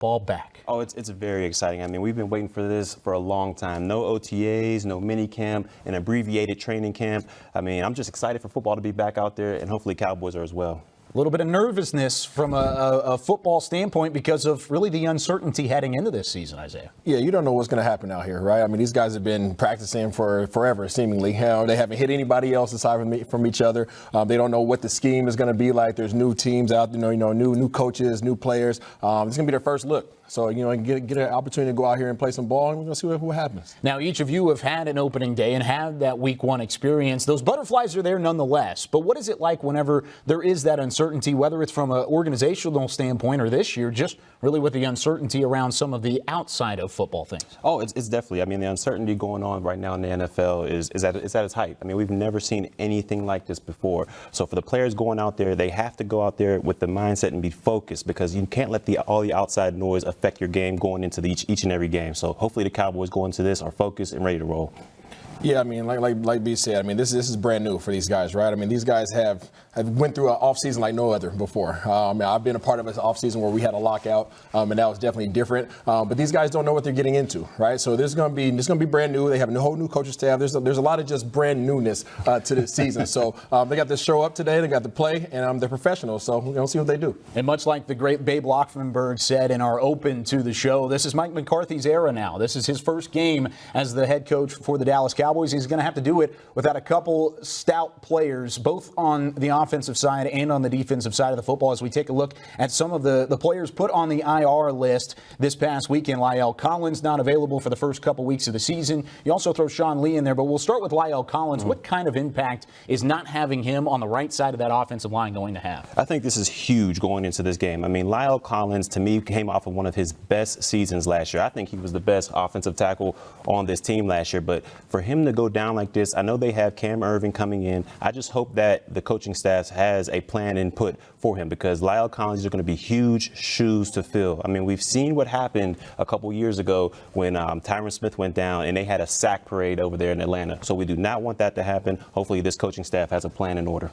ball back. Oh, it's very exciting. I mean, we've been waiting for this for a long time. No OTAs, no mini camp, an abbreviated training camp. I mean, I'm just excited for football to be back out there, and hopefully Cowboys are as well. A little bit of nervousness from a football standpoint because of really the uncertainty heading into this season, Isaiah. Yeah, you don't know what's going to happen out here, right? I mean, these guys have been practicing for forever, seemingly. They haven't hit anybody else aside from each other. They don't know what the scheme is going to be like. There's new teams out there, new coaches, new players. It's going to be their first look. So, get an opportunity to go out here and play some ball, and we're going to see what happens. Now, each of you have had an opening day and had that week one experience. Those butterflies are there nonetheless. But what is it like whenever there is that uncertainty, whether it's from an organizational standpoint or this year, just really with the uncertainty around some of the outside of football things? Oh, it's definitely. I mean, the uncertainty going on right now in the NFL is at its height. I mean, we've never seen anything like this before. So for the players going out there, they have to go out there with the mindset and be focused, because you can't let all the outside noise affect your game going into each and every game. So hopefully the Cowboys go into this are focused and ready to roll. Yeah, I mean, like B said, I mean, this is brand new for these guys, right? I mean, these guys have went through an offseason like no other before. I've been a part of an offseason where we had a lockout, and that was definitely different. But these guys don't know what they're getting into, right? So this is going to be brand new. They have a whole new coaching staff. There's a lot of just brand newness to this season. So they got to show up today. They got to play, and they're professionals. So we're going to see what they do. And much like the great Babe Lochtenberg said in our open to the show, this is Mike McCarthy's era now. This is his first game as the head coach for the Dallas Cowboys. He's going to have to do it without a couple stout players, both on the offensive side and on the defensive side of the football. As we take a look at some of the players put on the IR list this past weekend, Lyle Collins not available for the first couple weeks of the season. You also throw Sean Lee in there, but we'll start with Lyle Collins. What kind of impact is not having him on the right side of that offensive line going to have? I think this is huge going into this game. I mean, Lyle Collins, to me, came off of one of his best seasons last year. I think he was the best offensive tackle on this team last year. But for him to go down like this, I know they have Cam Irving coming in. I just hope that the coaching staff has a plan and put for him, because Lyle Collins are going to be huge shoes to fill. I mean, we've seen what happened a couple years ago when Darion Smith went down and they had a sack parade over there in Atlanta. So we do not want that to happen. Hopefully this coaching staff has a plan in order.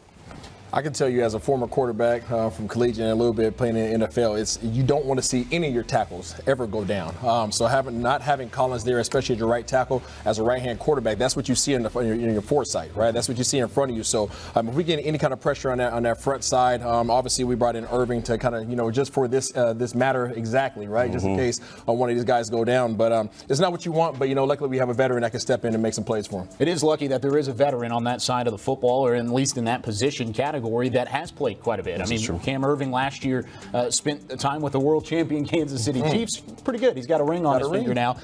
I can tell you, as a former quarterback from collegiate and a little bit playing in the NFL, you don't want to see any of your tackles ever go down. So not having Collins there, especially at your right tackle as a right-hand quarterback, that's what you see in your foresight, right? That's what you see in front of you. So if we get any kind of pressure on that front side, obviously we brought in Irving to kind of, just for this matter exactly, right? Just in case one of these guys go down. But it's not what you want. But luckily we have a veteran that can step in and make some plays for him. It is lucky that there is a veteran on that side of the football, or at least in that position category, that has played quite a bit. This I mean, Cam Irving last year spent time with the world champion Kansas City Chiefs. Pretty good. He's got a ring on his finger now.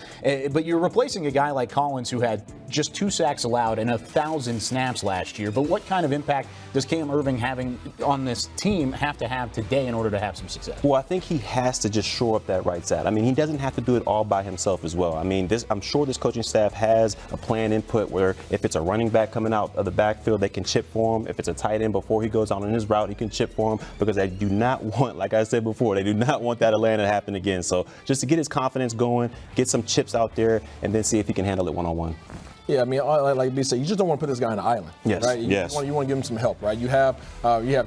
But you're replacing a guy like Collins who had just 2 sacks allowed and 1,000 snaps last year. But what kind of impact does Cam Irving having on this team have to have today in order to have some success? Well, I think he has to just shore up that right side. I mean, he doesn't have to do it all by himself as well. I mean, I'm sure this coaching staff has a plan input where if it's a running back coming out of the backfield, they can chip for him. If it's a tight end before he goes on in his route, he can chip for him, because they do not want, like I said before, they do not want that Atlanta to happen again. So just to get his confidence going, get some chips out there, and then see if he can handle it one-on-one. Yeah, I mean, like B said, you just don't want to put this guy on an island, yes, right? You want to give him some help, right? You have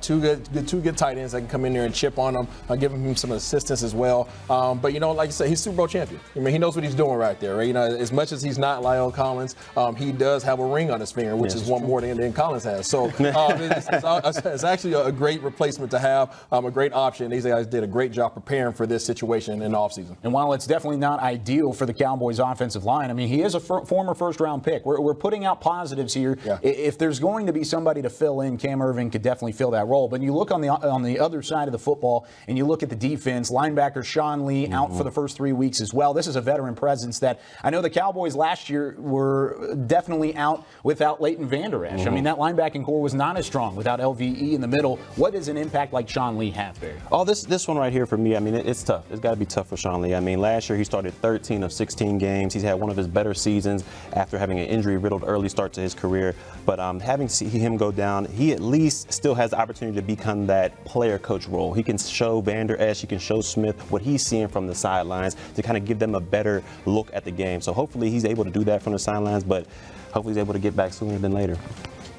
two good tight ends that can come in there and chip on him, give him some assistance as well. But like you said, he's Super Bowl champion. I mean, he knows what he's doing right there, right? As much as he's not Lyle Collins, he does have a ring on his finger, which is one more than Collins has. So it's actually a great replacement to have, a great option. These guys did a great job preparing for this situation in the offseason. And while it's definitely not ideal for the Cowboys' offensive line, I mean, he is a former first-round pick. We're putting out positives here. Yeah. If there's going to be somebody to fill in, Cam Irving could definitely fill that role. But you look on the other side of the football, and you look at the defense. Linebacker Sean Lee out for the first 3 weeks as well. This is a veteran presence that I know the Cowboys last year were definitely out without Leighton Vander Esch. I mean, that linebacking core was not as strong without LVE in the middle. What does an impact like Sean Lee have there? Oh, this one right here for me, I mean, it's tough. It's got to be tough for Sean Lee. I mean, last year he started 13 of 16 games. He's had one of his better seasons after having an injury-riddled early start to his career. But having seen him go down, he at least still has the opportunity to become that player coach role. He can show Vander Esch, he can show Smith what he's seeing from the sidelines to kind of give them a better look at the game. So hopefully he's able to do that from the sidelines, but hopefully he's able to get back sooner than later.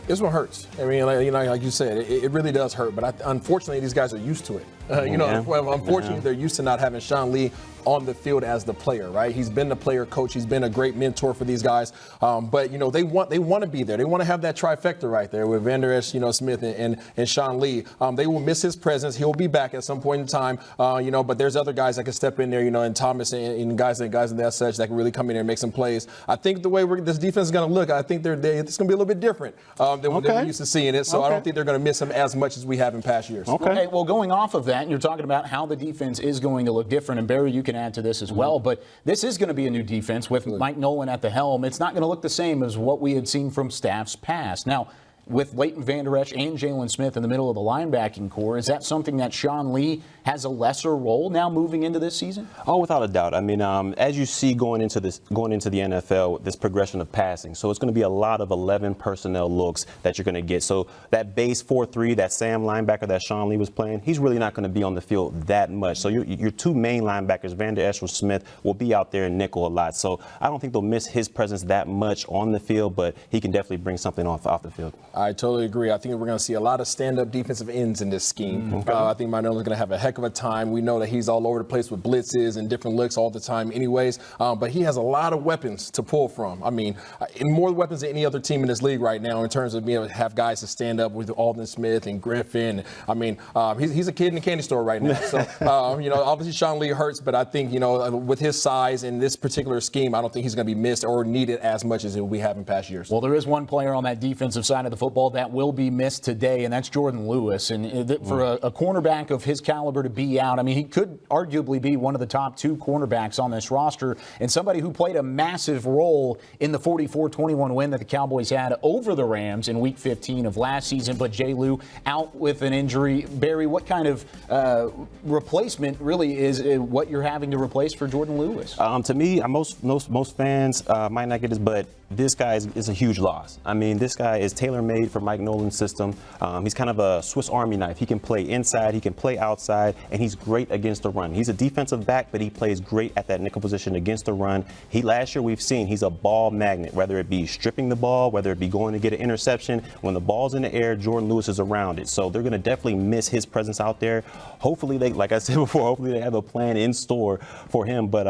This one hurts. I mean, like you said, it really does hurt. But unfortunately, these guys are used to it. Unfortunately, they're used to not having Sean Lee on the field as the player, right? He's been the player coach. He's been a great mentor for these guys. But they want to be there. They want to have that trifecta right there with Van Der Esch, Smith and Sean Lee. They will miss his presence. He'll be back at some point in time, but there's other guys that can step in there, and Thomas and guys and that such that can really come in there and make some plays. I think the way this defense is going to look, I think it's going to be a little bit different than what we're used to seeing it. So I don't think they're going to miss him as much as we have in past years. Okay, well, going off of that, you're talking about how the defense is going to look different, and Barry, you can add to this as well, but this is going to be a new defense with Mike Nolan at the helm. It's not going to look the same as what we had seen from staffs past. Now, with Leighton Vander Esch and Jalen Smith in the middle of the linebacking core, is that something that Sean Lee has a lesser role now moving into this season? Oh, without a doubt. I mean, as you see going into the NFL, this progression of passing. So it's going to be a lot of 11 personnel looks that you're going to get. So that base 4-3, that Sam linebacker that Sean Lee was playing, he's really not going to be on the field that much. So your two main linebackers, Vander Esch or Smith, will be out there in nickel a lot. So I don't think they'll miss his presence that much on the field, but he can definitely bring something off the field. I totally agree. I think we're going to see a lot of stand-up defensive ends in this scheme. Okay. I think Mike Nolan's going to have a heck of a time. We know that he's all over the place with blitzes and different looks all the time anyways, but he has a lot of weapons to pull from. I mean, more weapons than any other team in this league right now in terms of being able to have guys to stand up with Aldon Smith and Griffin. I mean, he's a kid in a candy store right now. So, obviously Sean Lee hurts, but I think, with his size in this particular scheme, I don't think he's going to be missed or needed as much as we have in past years. Well, there is one player on that defensive side of the football that will be missed today, and that's Jordan Lewis. And for a cornerback of his caliber to be out, I mean, he could arguably be one of the top two cornerbacks on this roster, and somebody who played a massive role in the 44-21 win that the Cowboys had over the Rams in Week 15 of last season. But Jay Lou out with an injury. Barry, what kind of replacement really is what you're having to replace for Jordan Lewis? To me, most fans might not get this, but this guy is a huge loss. I mean, this guy is tailor-made for Mike Nolan's system. He's kind of a Swiss Army knife. He can play inside, he can play outside, and he's great against the run. He's a defensive back, but he plays great at that nickel position against the run. Last year we've seen he's a ball magnet, whether it be stripping the ball, whether it be going to get an interception. When the ball's in the air, Jordan Lewis is around it. So they're going to definitely miss his presence out there. Hopefully like I said before, hopefully they have a plan in store for him. But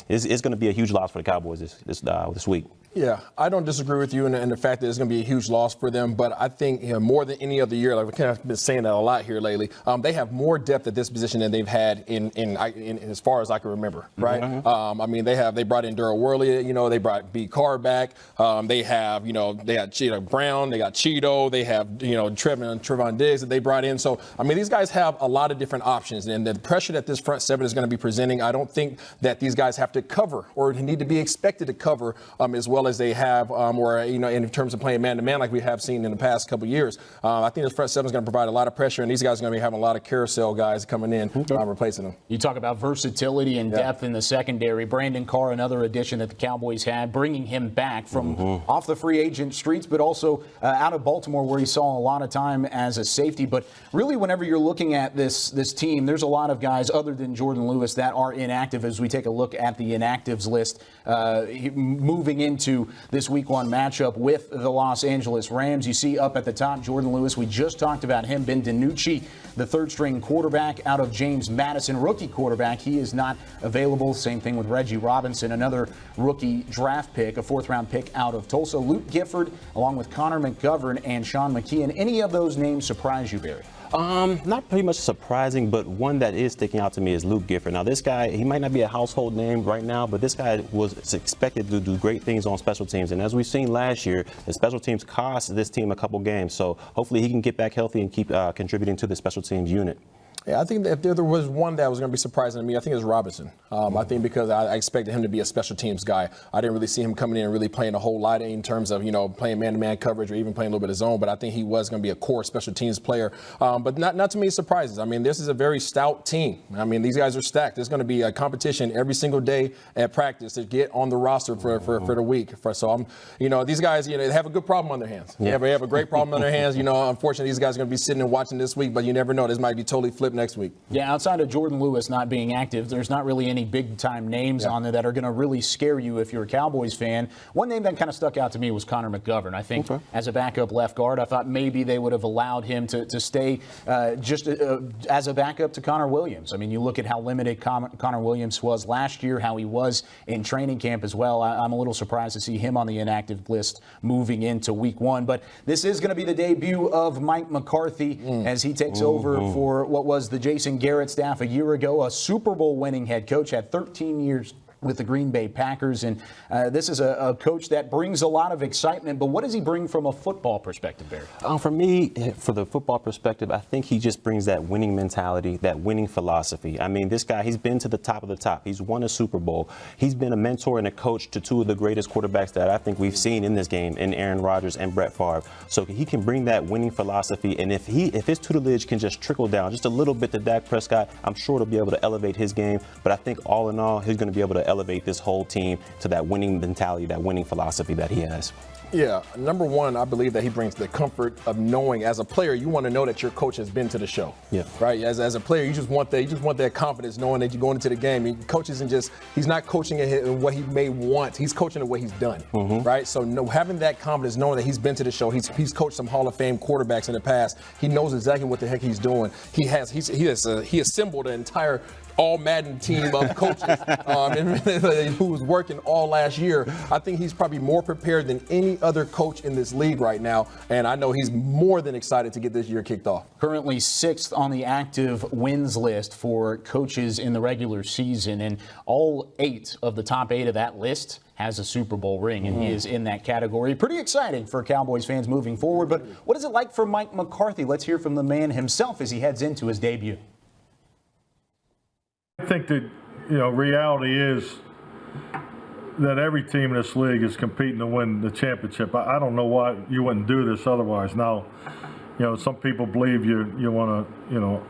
it's going to be a huge loss for the Cowboys this week. Yeah, I don't disagree with you in the fact that it's going to be a huge loss for them. But I think more than any other year, like we've kind of been saying that a lot here lately, they have more depth at this position than they've had in as far as I can remember, right? Mm-hmm. I mean, they brought in Daryl Worley, they brought B. Carr back. They have, they got Cheeto Brown, they got Cheeto, they have, Trevon Diggs that they brought in. So, I mean, these guys have a lot of different options. And the pressure that this front seven is going to be presenting, I don't think that these guys have to cover or need to be expected to cover as well as they have, in terms of playing man-to-man like we have seen in the past couple of years. I think this front seven is going to provide a lot of pressure, and these guys are going to be having a lot of carousel guys coming in, replacing them. You talk about versatility and depth in the secondary. Brandon Carr, another addition that the Cowboys had, bringing him back from off the free agent streets, but also out of Baltimore where he saw a lot of time as a safety. But really, whenever you're looking at this team, there's a lot of guys other than Jordan Lewis that are inactive as we take a look at the inactives list moving into this Week 1 matchup with the Los Angeles Rams. You see up at the top, Jordan Lewis. We just talked about him. Ben DiNucci, the third-string quarterback out of James Madison, rookie quarterback. He is not available. Same thing with Reggie Robinson, another rookie draft pick, a fourth-round pick out of Tulsa. Luke Gifford, along with Conor McGovern and Sean McKeon. Any of those names surprise you, Barry? Not pretty much surprising, but one that is sticking out to me is Luke Gifford. Now, this guy, he might not be a household name right now, but this guy was expected to do great things on special teams. And as we've seen last year, the special teams cost this team a couple games. So hopefully he can get back healthy and keep contributing to the special teams unit. Yeah, I think that if there was one that was going to be surprising to me, I think it was Robinson. I think because I expected him to be a special teams guy. I didn't really see him coming in and really playing a whole lot in terms of, playing man-to-man coverage or even playing a little bit of zone, but I think he was going to be a core special teams player. But not too many surprises. I mean, this is a very stout team. I mean, these guys are stacked. There's going to be a competition every single day at practice to get on the roster for the week. So, these guys, they have a good problem on their hands. Yeah. They have a great problem on their hands. Unfortunately, these guys are going to be sitting and watching this week, but you never know. This might be totally flipped next week. Yeah, outside of Jordan Lewis not being active, there's not really any big-time names on there that are going to really scare you if you're a Cowboys fan. One name that kind of stuck out to me was Conor Mcgovern. I think as a backup left guard, I thought maybe they would have allowed him to stay just as a backup to Connor Williams. I mean, you look at how limited Connor Williams was last year, how he was in training camp as well. I'm a little surprised to see him on the inactive list moving into week 1. But this is going to be the debut of Mike McCarthy as he takes over for what was the Jason Garrett staff a year ago, a Super Bowl winning head coach, had 13 years with the Green Bay Packers. And this is a coach that brings a lot of excitement. But what does he bring from a football perspective, Barry? For me, for the football perspective, I think he just brings that winning mentality, that winning philosophy. I mean, this guy, he's been to the top of the top. He's won a Super Bowl. He's been a mentor and a coach to two of the greatest quarterbacks that I think we've seen in this game, in Aaron Rodgers and Brett Favre. So he can bring that winning philosophy. And if his tutelage can just trickle down just a little bit to Dak Prescott, I'm sure he'll be able to elevate his game. But I think all in all, he's going to be able to elevate this whole team to that winning mentality, that winning philosophy that he has. Yeah, number one, I believe that he brings the comfort of knowing, as a player, you want to know that your coach has been to the show. Yeah. Right. As a player, you just want that confidence, knowing that you're going into the game. Coach isn't just, he's not coaching in what he may want. He's coaching in what he's done. Right. So having that confidence, knowing that he's been to the show, he's coached some Hall of Fame quarterbacks in the past. He knows exactly what the heck he's doing. He assembled an entire all Madden team of coaches who was working all last year. I think he's probably more prepared than any other coach in this league right now, and I know he's more than excited to get this year kicked off. Currently 6th on the active wins list for coaches in the regular season, and all 8 of the top 8 of that list has a Super Bowl ring, and he is in that category. Pretty exciting for Cowboys fans moving forward, but what is it like for Mike McCarthy? Let's hear from the man himself as he heads into his debut. I think that, reality is that every team in this league is competing to win the championship. I don't know why you wouldn't do this otherwise. Now, some people believe you want to,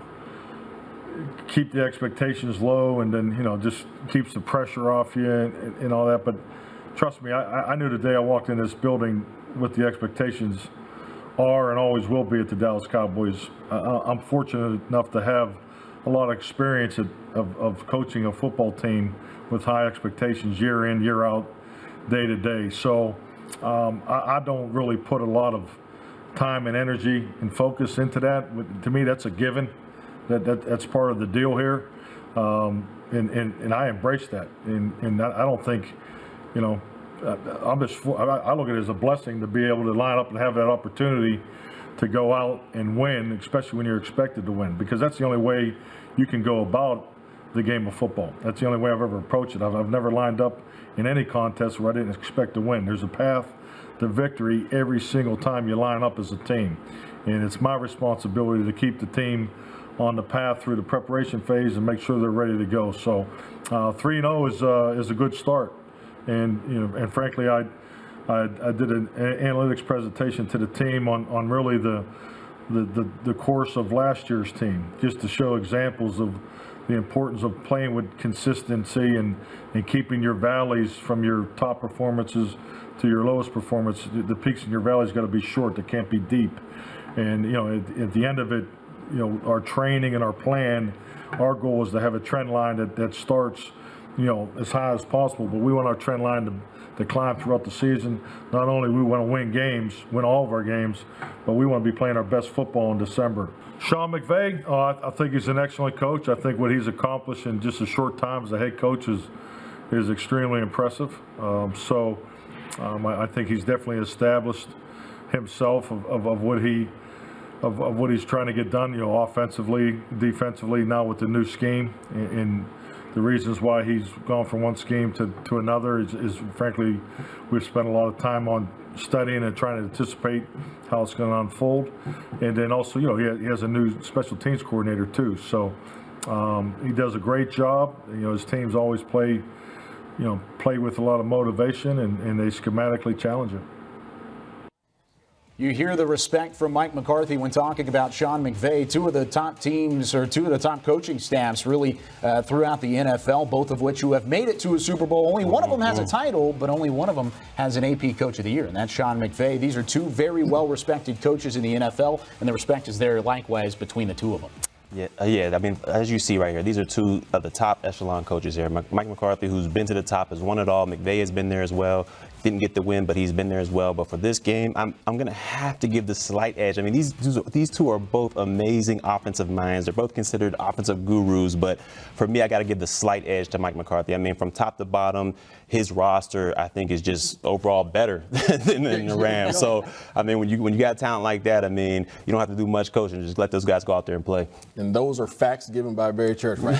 keep the expectations low and then, just keeps the pressure off you and all that. But trust me, I knew the day I walked in this building what the expectations are and always will be at the Dallas Cowboys. I'm fortunate enough to have a lot of experience of coaching a football team with high expectations year in, year out, day to day. So I don't really put a lot of time and energy and focus into that. To me, that's a given. That's part of the deal here, and I embrace that. And I don't think, I look at it as a blessing to be able to line up and have that opportunity to go out and win, especially when you're expected to win, because that's the only way you can go about the game of football. That's the only way I've ever approached it. I've never lined up in any contest where I didn't expect to win. There's a path to victory every single time you line up as a team, and it's my responsibility to keep the team on the path through the preparation phase and make sure they're ready to go. So 3-0 is a good start, and frankly, I did an analytics presentation to the team on really the course of last year's team, just to show examples of the importance of playing with consistency and keeping your valleys from your top performances to your lowest performance. The peaks in your valleys got to be short; they can't be deep. And at the end of it, our training and our plan, our goal is to have a trend line that starts as high as possible, but we want our trend line to climb throughout the season. Not only we want to win games, win all of our games, but we want to be playing our best football in December. Sean Mcveigh, I think he's an excellent coach. I think what he's accomplished in just a short time as a head coach is extremely impressive. I think he's definitely established himself of what he's trying to get done, offensively, defensively, now with the new scheme. And the reasons why he's gone from one scheme to another is frankly, we've spent a lot of time on studying and trying to anticipate how it's going to unfold. And then also, he has a new special teams coordinator too. So he does a great job. His teams always play with a lot of motivation and they schematically challenge him. You hear the respect from Mike McCarthy when talking about Sean Mcveigh, two of the top teams or two of the top coaching staffs really throughout the NFL, both of which who have made it to a Super Bowl. Only one of them has a title, but only one of them has an AP Coach of the Year, and that's Sean Mcveigh. These are two very well-respected coaches in the NFL, and the respect is there likewise between the two of them. Yeah. I mean, as you see right here, these are two of the top echelon coaches here. Mike McCarthy, who's been to the top, has won it all. Mcveigh has been there as well. Didn't get the win, but he's been there as well. But for this game, I'm going to have to give the slight edge. I mean, these two are both amazing offensive minds. They're both considered offensive gurus. But for me, I got to give the slight edge to Mike McCarthy. I mean, from top to bottom, his roster, I think, is just overall better than the Rams. So, I mean, when you got talent like that, I mean, you don't have to do much coaching. Just let those guys go out there and play. And those are facts given by Barry Church, right?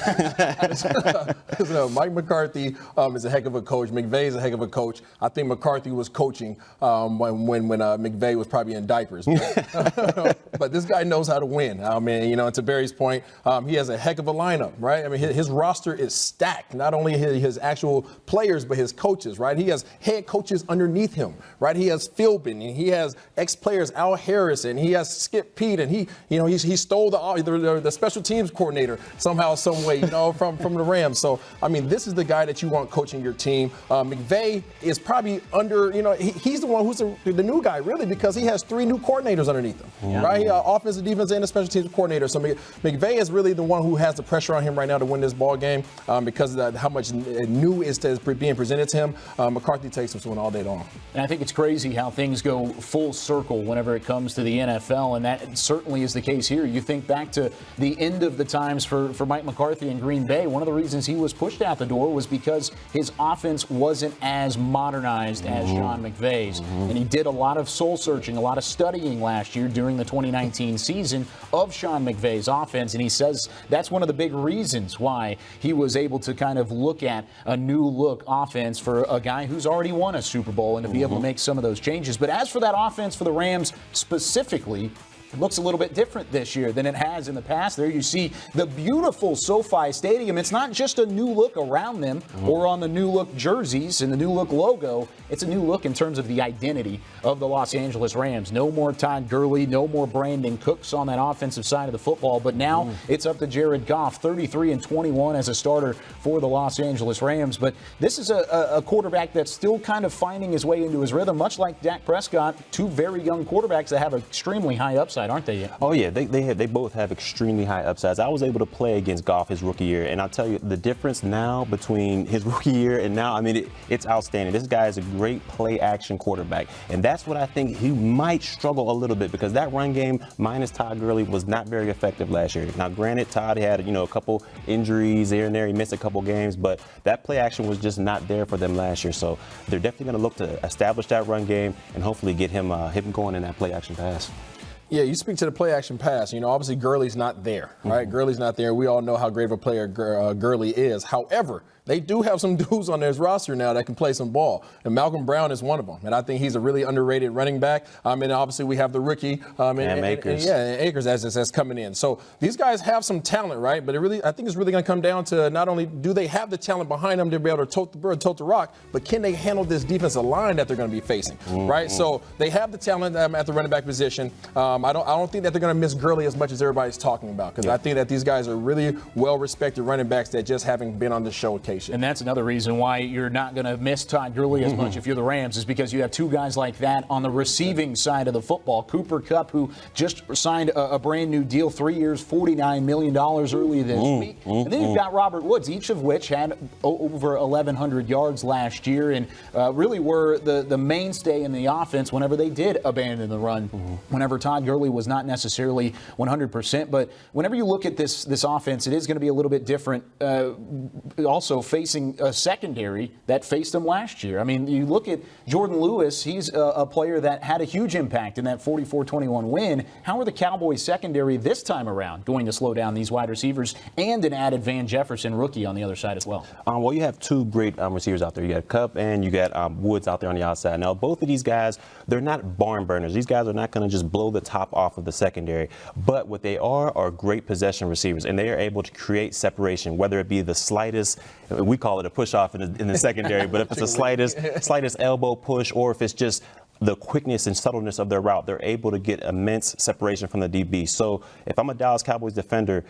So Mike McCarthy is a heck of a coach. McVeigh is a heck of a coach. I think McCarthy was coaching when Mcveigh was probably in diapers. But this guy knows how to win. I mean, you know, to Barry's point, he has a heck of a lineup, right? I mean, his roster is stacked. Not only his actual players, but his coaches, right? He has head coaches underneath him, right? He has Philbin, and he has ex-players, Al Harris, and he has Skip Pete, and he stole the special teams coordinator somehow, some way, you know, from the Rams. So, I mean, this is the guy that you want coaching your team. McVeigh is probably under, you know, he's the one who's the new guy, really, because he has 3 new coordinators underneath him, right? He, offensive, defense, and a special teams coordinator. So McVeigh is really the one who has the pressure on him right now to win this ball game because of how much new is being presented to him. McCarthy takes him to win all day long. And I think it's crazy how things go full circle whenever it comes to the NFL, and that certainly is the case here. You think back to the end of the times for Mike McCarthy in Green Bay. One of the reasons he was pushed out the door was because his offense wasn't as modernized as Sean McVay's. And he did a lot of soul searching, a lot of studying last year during the 2019 season of Sean McVay's offense. And he says that's one of the big reasons why he was able to kind of look at a new look offense for a guy who's already won a Super Bowl and to be able to make some of those changes. But as for that offense for the Rams specifically, it looks a little bit different this year than it has in the past. There you see the beautiful SoFi Stadium. It's not just a new look around them or on the new look jerseys and the new look logo. It's a new look in terms of the identity of the Los Angeles Rams. No more Todd Gurley, no more Brandon Cooks on that offensive side of the football. But now it's up to Jared Goff, 33-21 as a starter for the Los Angeles Rams. But this is a quarterback that's still kind of finding his way into his rhythm, much like Dak Prescott, 2 very young quarterbacks that have extremely high upside, aren't they? Oh, yeah. They both have extremely high upsides. I was able to play against Goff his rookie year, and I'll tell you, the difference now between his rookie year and now, I mean, it's outstanding. This guy is a great play-action quarterback, and that's what I think he might struggle a little bit because that run game minus Todd Gurley was not very effective last year. Now, granted, Todd had, a couple injuries here and there. He missed a couple games, but that play action was just not there for them last year. So they're definitely going to look to establish that run game and hopefully get him going in that play action pass. Yeah, you speak to the play action pass. Obviously Gurley's not there, right? Gurley's not there. We all know how great of a player Gurley is. However, they do have some dudes on their roster now that can play some ball. And Malcolm Brown is one of them. And I think he's a really underrated running back. And obviously we have the rookie. And Akers. And Akers as coming in. So these guys have some talent, right? But I think it's really going to come down to not only do they have the talent behind them to be able to tote the bird, tote the rock, but can they handle this defensive line that they're going to be facing, right? So they have the talent at the running back position. I don't think that they're going to miss Gurley as much as everybody's talking about because I think that these guys are really well-respected running backs that just haven't been on the show occasion. And that's another reason why you're not going to miss Todd Gurley as much if you're the Rams is because you have 2 guys like that on the receiving side of the football. Cooper Kupp, who just signed a brand new deal, 3 years, $49 million early this week. And then you've got Robert Woods, each of which had over 1,100 yards last year and really were the mainstay in the offense whenever they did abandon the run, whenever Todd Gurley was not necessarily 100%. But whenever you look at this offense, it is going to be a little bit different. Also facing a secondary that faced them last year. I mean, you look at Jordan Lewis, he's a player that had a huge impact in that 44-21 win. How are the Cowboys secondary this time around going to slow down these wide receivers and an added Van Jefferson rookie on the other side as well? Well, you have 2 great receivers out there. You got Kupp and you got Woods out there on the outside. Now, both of these guys, they're not barn burners. These guys are not going to just blow the top off of the secondary. But what they are great possession receivers, and they are able to create separation, whether it be the slightest, we call it a push-off in the secondary, but if it's the slightest elbow push or if it's just the quickness and subtleness of their route, they're able to get immense separation from the DB. So if I'm a Dallas Cowboys defender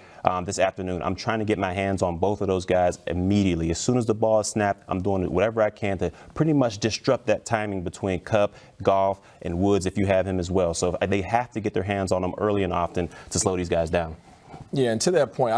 this afternoon, I'm trying to get my hands on both of those guys immediately. As soon as the ball is snapped, I'm doing whatever I can to pretty much disrupt that timing between Kupp, Goff, and Woods if you have him as well. So they have to get their hands on them early and often to slow these guys down. Yeah, and to that point,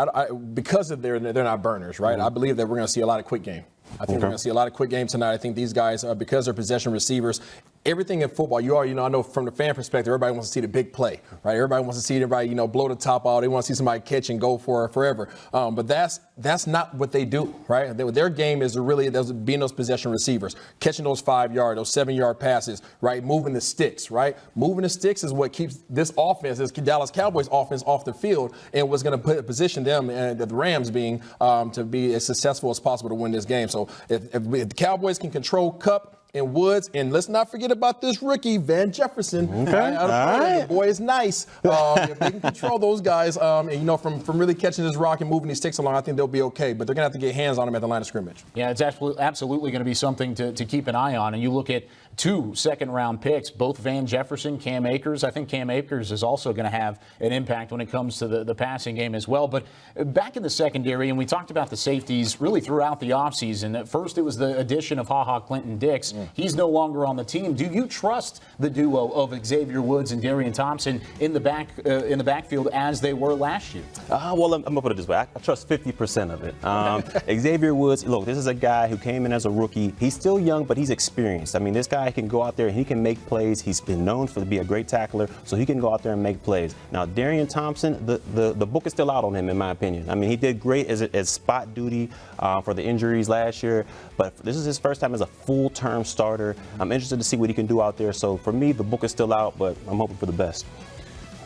because of they're not burners, right? I believe that we're going to see a lot of quick game. I think we're going to see a lot of quick games tonight. I think these guys, because they're possession receivers, everything in football, I know from the fan perspective, everybody wants to see the big play, right? Everybody wants to see everybody, blow the top out. They want to see somebody catch and go for forever. But that's not what they do, right? Their game is really being those possession receivers, catching those 5-yard, those 7-yard passes, right? Moving the sticks, right? Moving the sticks is what keeps this offense, this Dallas Cowboys offense, off the field, and what's going to position them and the Rams being to be as successful as possible to win this game. So if the Cowboys can control Kupp and Woods, and let's not forget about this rookie, Van Jefferson. Okay. The boy is nice. If they can control those guys, and from really catching this rock and moving these sticks along, I think they'll be okay. But they're going to have to get hands on them at the line of scrimmage. Yeah, it's absolutely going to be something to keep an eye on. And you look at 2 second-round picks, both Van Jefferson, Cam Akers. I think Cam Akers is also going to have an impact when it comes to the passing game as well. But back in the secondary, and we talked about the safeties really throughout the offseason. At first, it was the addition of HaHa Clinton-Dix. He's no longer on the team. Do you trust the duo of Xavier Woods and Darion Thompson in the backfield as they were last year? Well, I'm going to put it this way. I trust 50% of it. Xavier Woods, look, this is a guy who came in as a rookie. He's still young, but he's experienced. I mean, this guy can go out there and he can make plays. He's been known to be a great tackler, so he can go out there and make plays. Now, Darion Thompson, the book is still out on him, in my opinion. I mean, he did great as spot duty for the injuries last year, but this is his first time as a full-term starter. I'm interested to see what he can do out there. So for me, the book is still out, but I'm hoping for the best.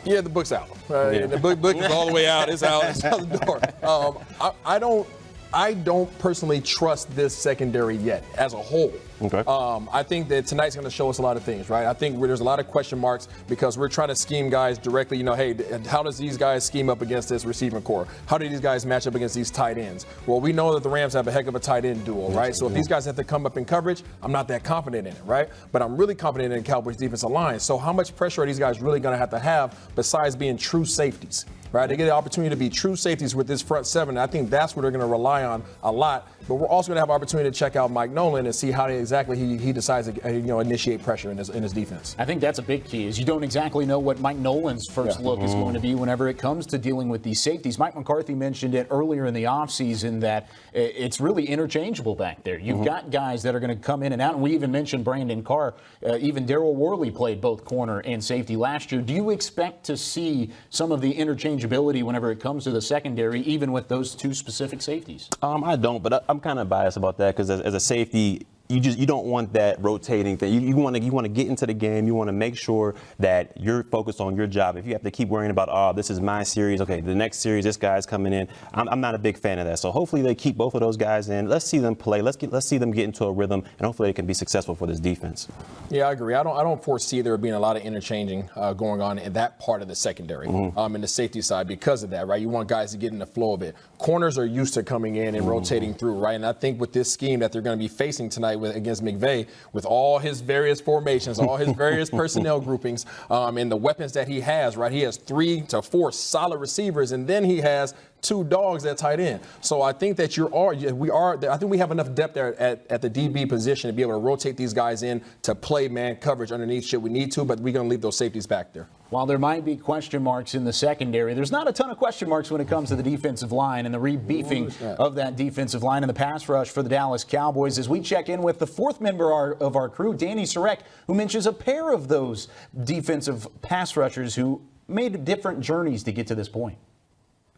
Yeah, the book's out. The book is all the way out. It's out. It's out the door. I don't personally trust this secondary yet as a whole. Okay. I think that tonight's going to show us a lot of things, right? I think there's a lot of question marks because we're trying to scheme guys directly. Hey, how does these guys scheme up against this receiving core? How do these guys match up against these tight ends? Well, we know that the Rams have a heck of a tight end duo, right? So if these guys have to come up in coverage, I'm not that confident in it, right? But I'm really confident in the Cowboys' defensive line. So how much pressure are these guys really going to have besides being true safeties? Right, they get the opportunity to be true safeties with this front seven. I think that's what they're going to rely on a lot. But we're also going to have opportunity to check out Mike Nolan and see how exactly he decides to initiate pressure in his defense. I think that's a big key is you don't exactly know what Mike Nolan's first look is going to be whenever it comes to dealing with these safeties. Mike McCarthy mentioned it earlier in the offseason that it's really interchangeable back there. You've got guys that are going to come in and out, and we even mentioned Brandon Carr. Even Darryl Worley played both corner and safety last year. Do you expect to see some of the interchangeability whenever it comes to the secondary, even with those 2 specific safeties? I don't, but I'm kind of biased about that because as a safety, you don't want that rotating thing. You want to get into the game. You want to make sure that you're focused on your job. If you have to keep worrying about, this is my series, okay, the next series, this guy's coming in. I'm not a big fan of that. So hopefully they keep both of those guys in. Let's see them play. Let's see them get into a rhythm, and hopefully they can be successful for this defense. Yeah, I agree. I don't foresee there being a lot of interchanging going on in that part of the secondary, in the safety side because of that, right? You want guys to get in the flow of it. Corners are used to coming in and rotating through, right? And I think with this scheme that they're going to be facing tonight against Mcveigh, with all his various formations, all his various personnel groupings, and the weapons that he has, right? He has 3 to 4 solid receivers, and then he has 2 dogs at tight end. So I think that I think we have enough depth there at the DB position to be able to rotate these guys in to play man coverage underneath should we need to, but we're going to leave those safeties back there. While there might be question marks in the secondary, there's not a ton of question marks when it comes to the defensive line and the rebeefing of that defensive line and the pass rush for the Dallas Cowboys. As we check in with the 4th member of our crew, Danny Surek, who mentions a pair of those defensive pass rushers who made different journeys to get to this point.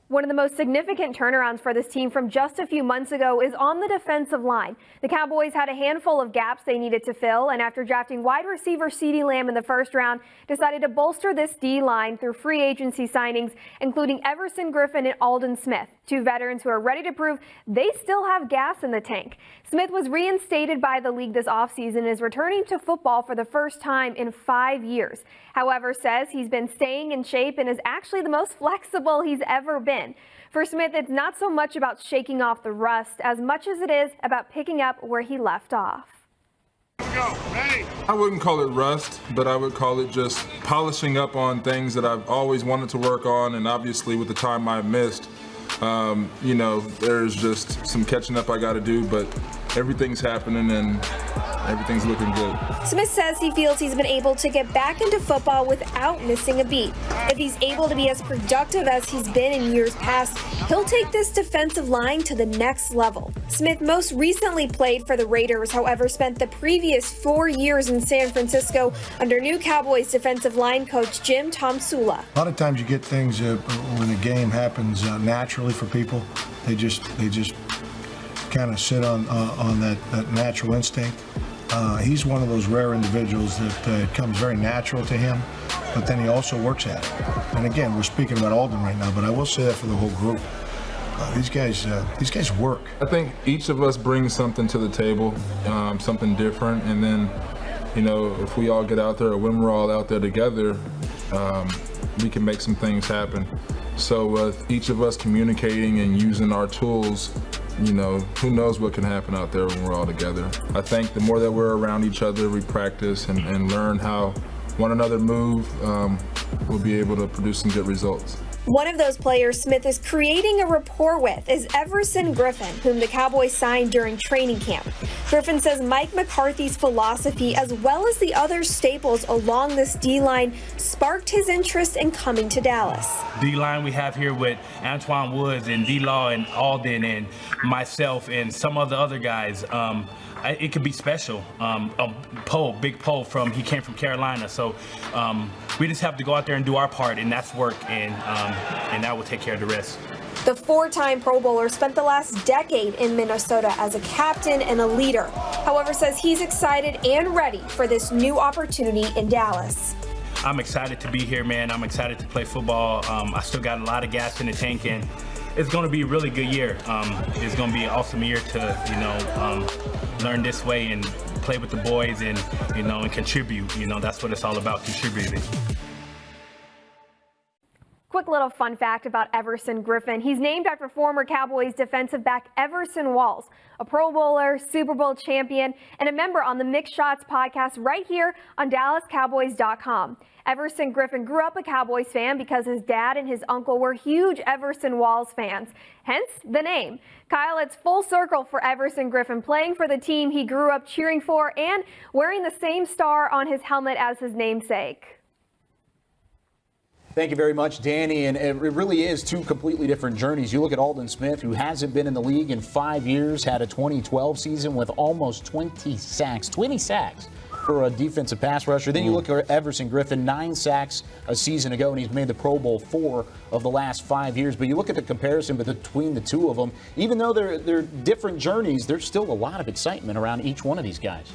One of the most significant turnarounds for this team from just a few months ago is on the defensive line. The Cowboys had a handful of gaps they needed to fill, and after drafting wide receiver CeeDee Lamb in the first round, decided to bolster this D-line through free agency signings, including Everson Griffin and Aldon Smith, 2 veterans who are ready to prove they still have gas in the tank. Smith was reinstated by the league this offseason and is returning to football for the first time in 5 years. However, says he's been staying in shape and is actually the most flexible he's ever been. For Smith, it's not so much about shaking off the rust as much as it is about picking up where he left off. I wouldn't call it rust, but I would call it just polishing up on things that I've always wanted to work on, and obviously with the time I've missed, there's just some catching up I got to do, but everything's happening, and everything's looking good. Smith says he feels he's been able to get back into football without missing a beat. If he's able to be as productive as he's been in years past, he'll take this defensive line to the next level. Smith most recently played for the Raiders, however, spent the previous 4 years in San Francisco under new Cowboys defensive line coach Jim Tomsula. A lot of times you get things when a game happens naturally for people. They just kind of sit on that natural instinct. He's one of those rare individuals that it comes very natural to him, but then he also works at it. And again, we're speaking about Aldon right now, but I will say that for the whole group. These guys work. I think each of us brings something to the table, something different, and then, if we all get out there, or when we're all out there together, we can make some things happen. So with each of us communicating and using our tools, who knows what can happen out there when we're all together. I think the more that we're around each other, we practice and learn how one another move, we'll be able to produce some good results. One of those players Smith is creating a rapport with is Everson Griffin, whom the Cowboys signed during training camp. Griffin says Mike McCarthy's philosophy, as well as the other staples along this D-line, sparked his interest in coming to Dallas. D-line we have here with Antoine Woods and D-Law and Aldon and myself and some of the other guys, it could be special. Big Poe he came from Carolina, so we just have to go out there and do our part, and that's work, and that will take care of the rest. The 4-time Pro Bowler spent the last decade in Minnesota as a captain and a leader. However, says he's excited and ready for this new opportunity in Dallas. I'm excited to be here, man. I'm excited to play football. I still got a lot of gas in the tank, and it's going to be a really good year. It's going to be an awesome year to, learn this way and play with the boys and, and contribute. That's what it's all about, contributing. Quick little fun fact about Everson Griffin. He's named after former Cowboys defensive back Everson Walls, a Pro Bowler, Super Bowl champion, and a member on the Mixed Shots podcast right here on DallasCowboys.com. Everson Griffin grew up a Cowboys fan because his dad and his uncle were huge Everson Walls fans, hence the name. Kyle, it's full circle for Everson Griffin, playing for the team he grew up cheering for and wearing the same star on his helmet as his namesake. Thank you very much, Danny. And it really is two completely different journeys. You look at Aldon Smith, who hasn't been in the league in 5 years, had a 2012 season with almost 20 sacks for a defensive pass rusher. Then you look at Everson Griffin, 9 sacks a season ago, and he's made the Pro Bowl 4 of the last 5 years. But you look at the comparison between the two of them, even though they're different journeys, there's still a lot of excitement around each one of these guys.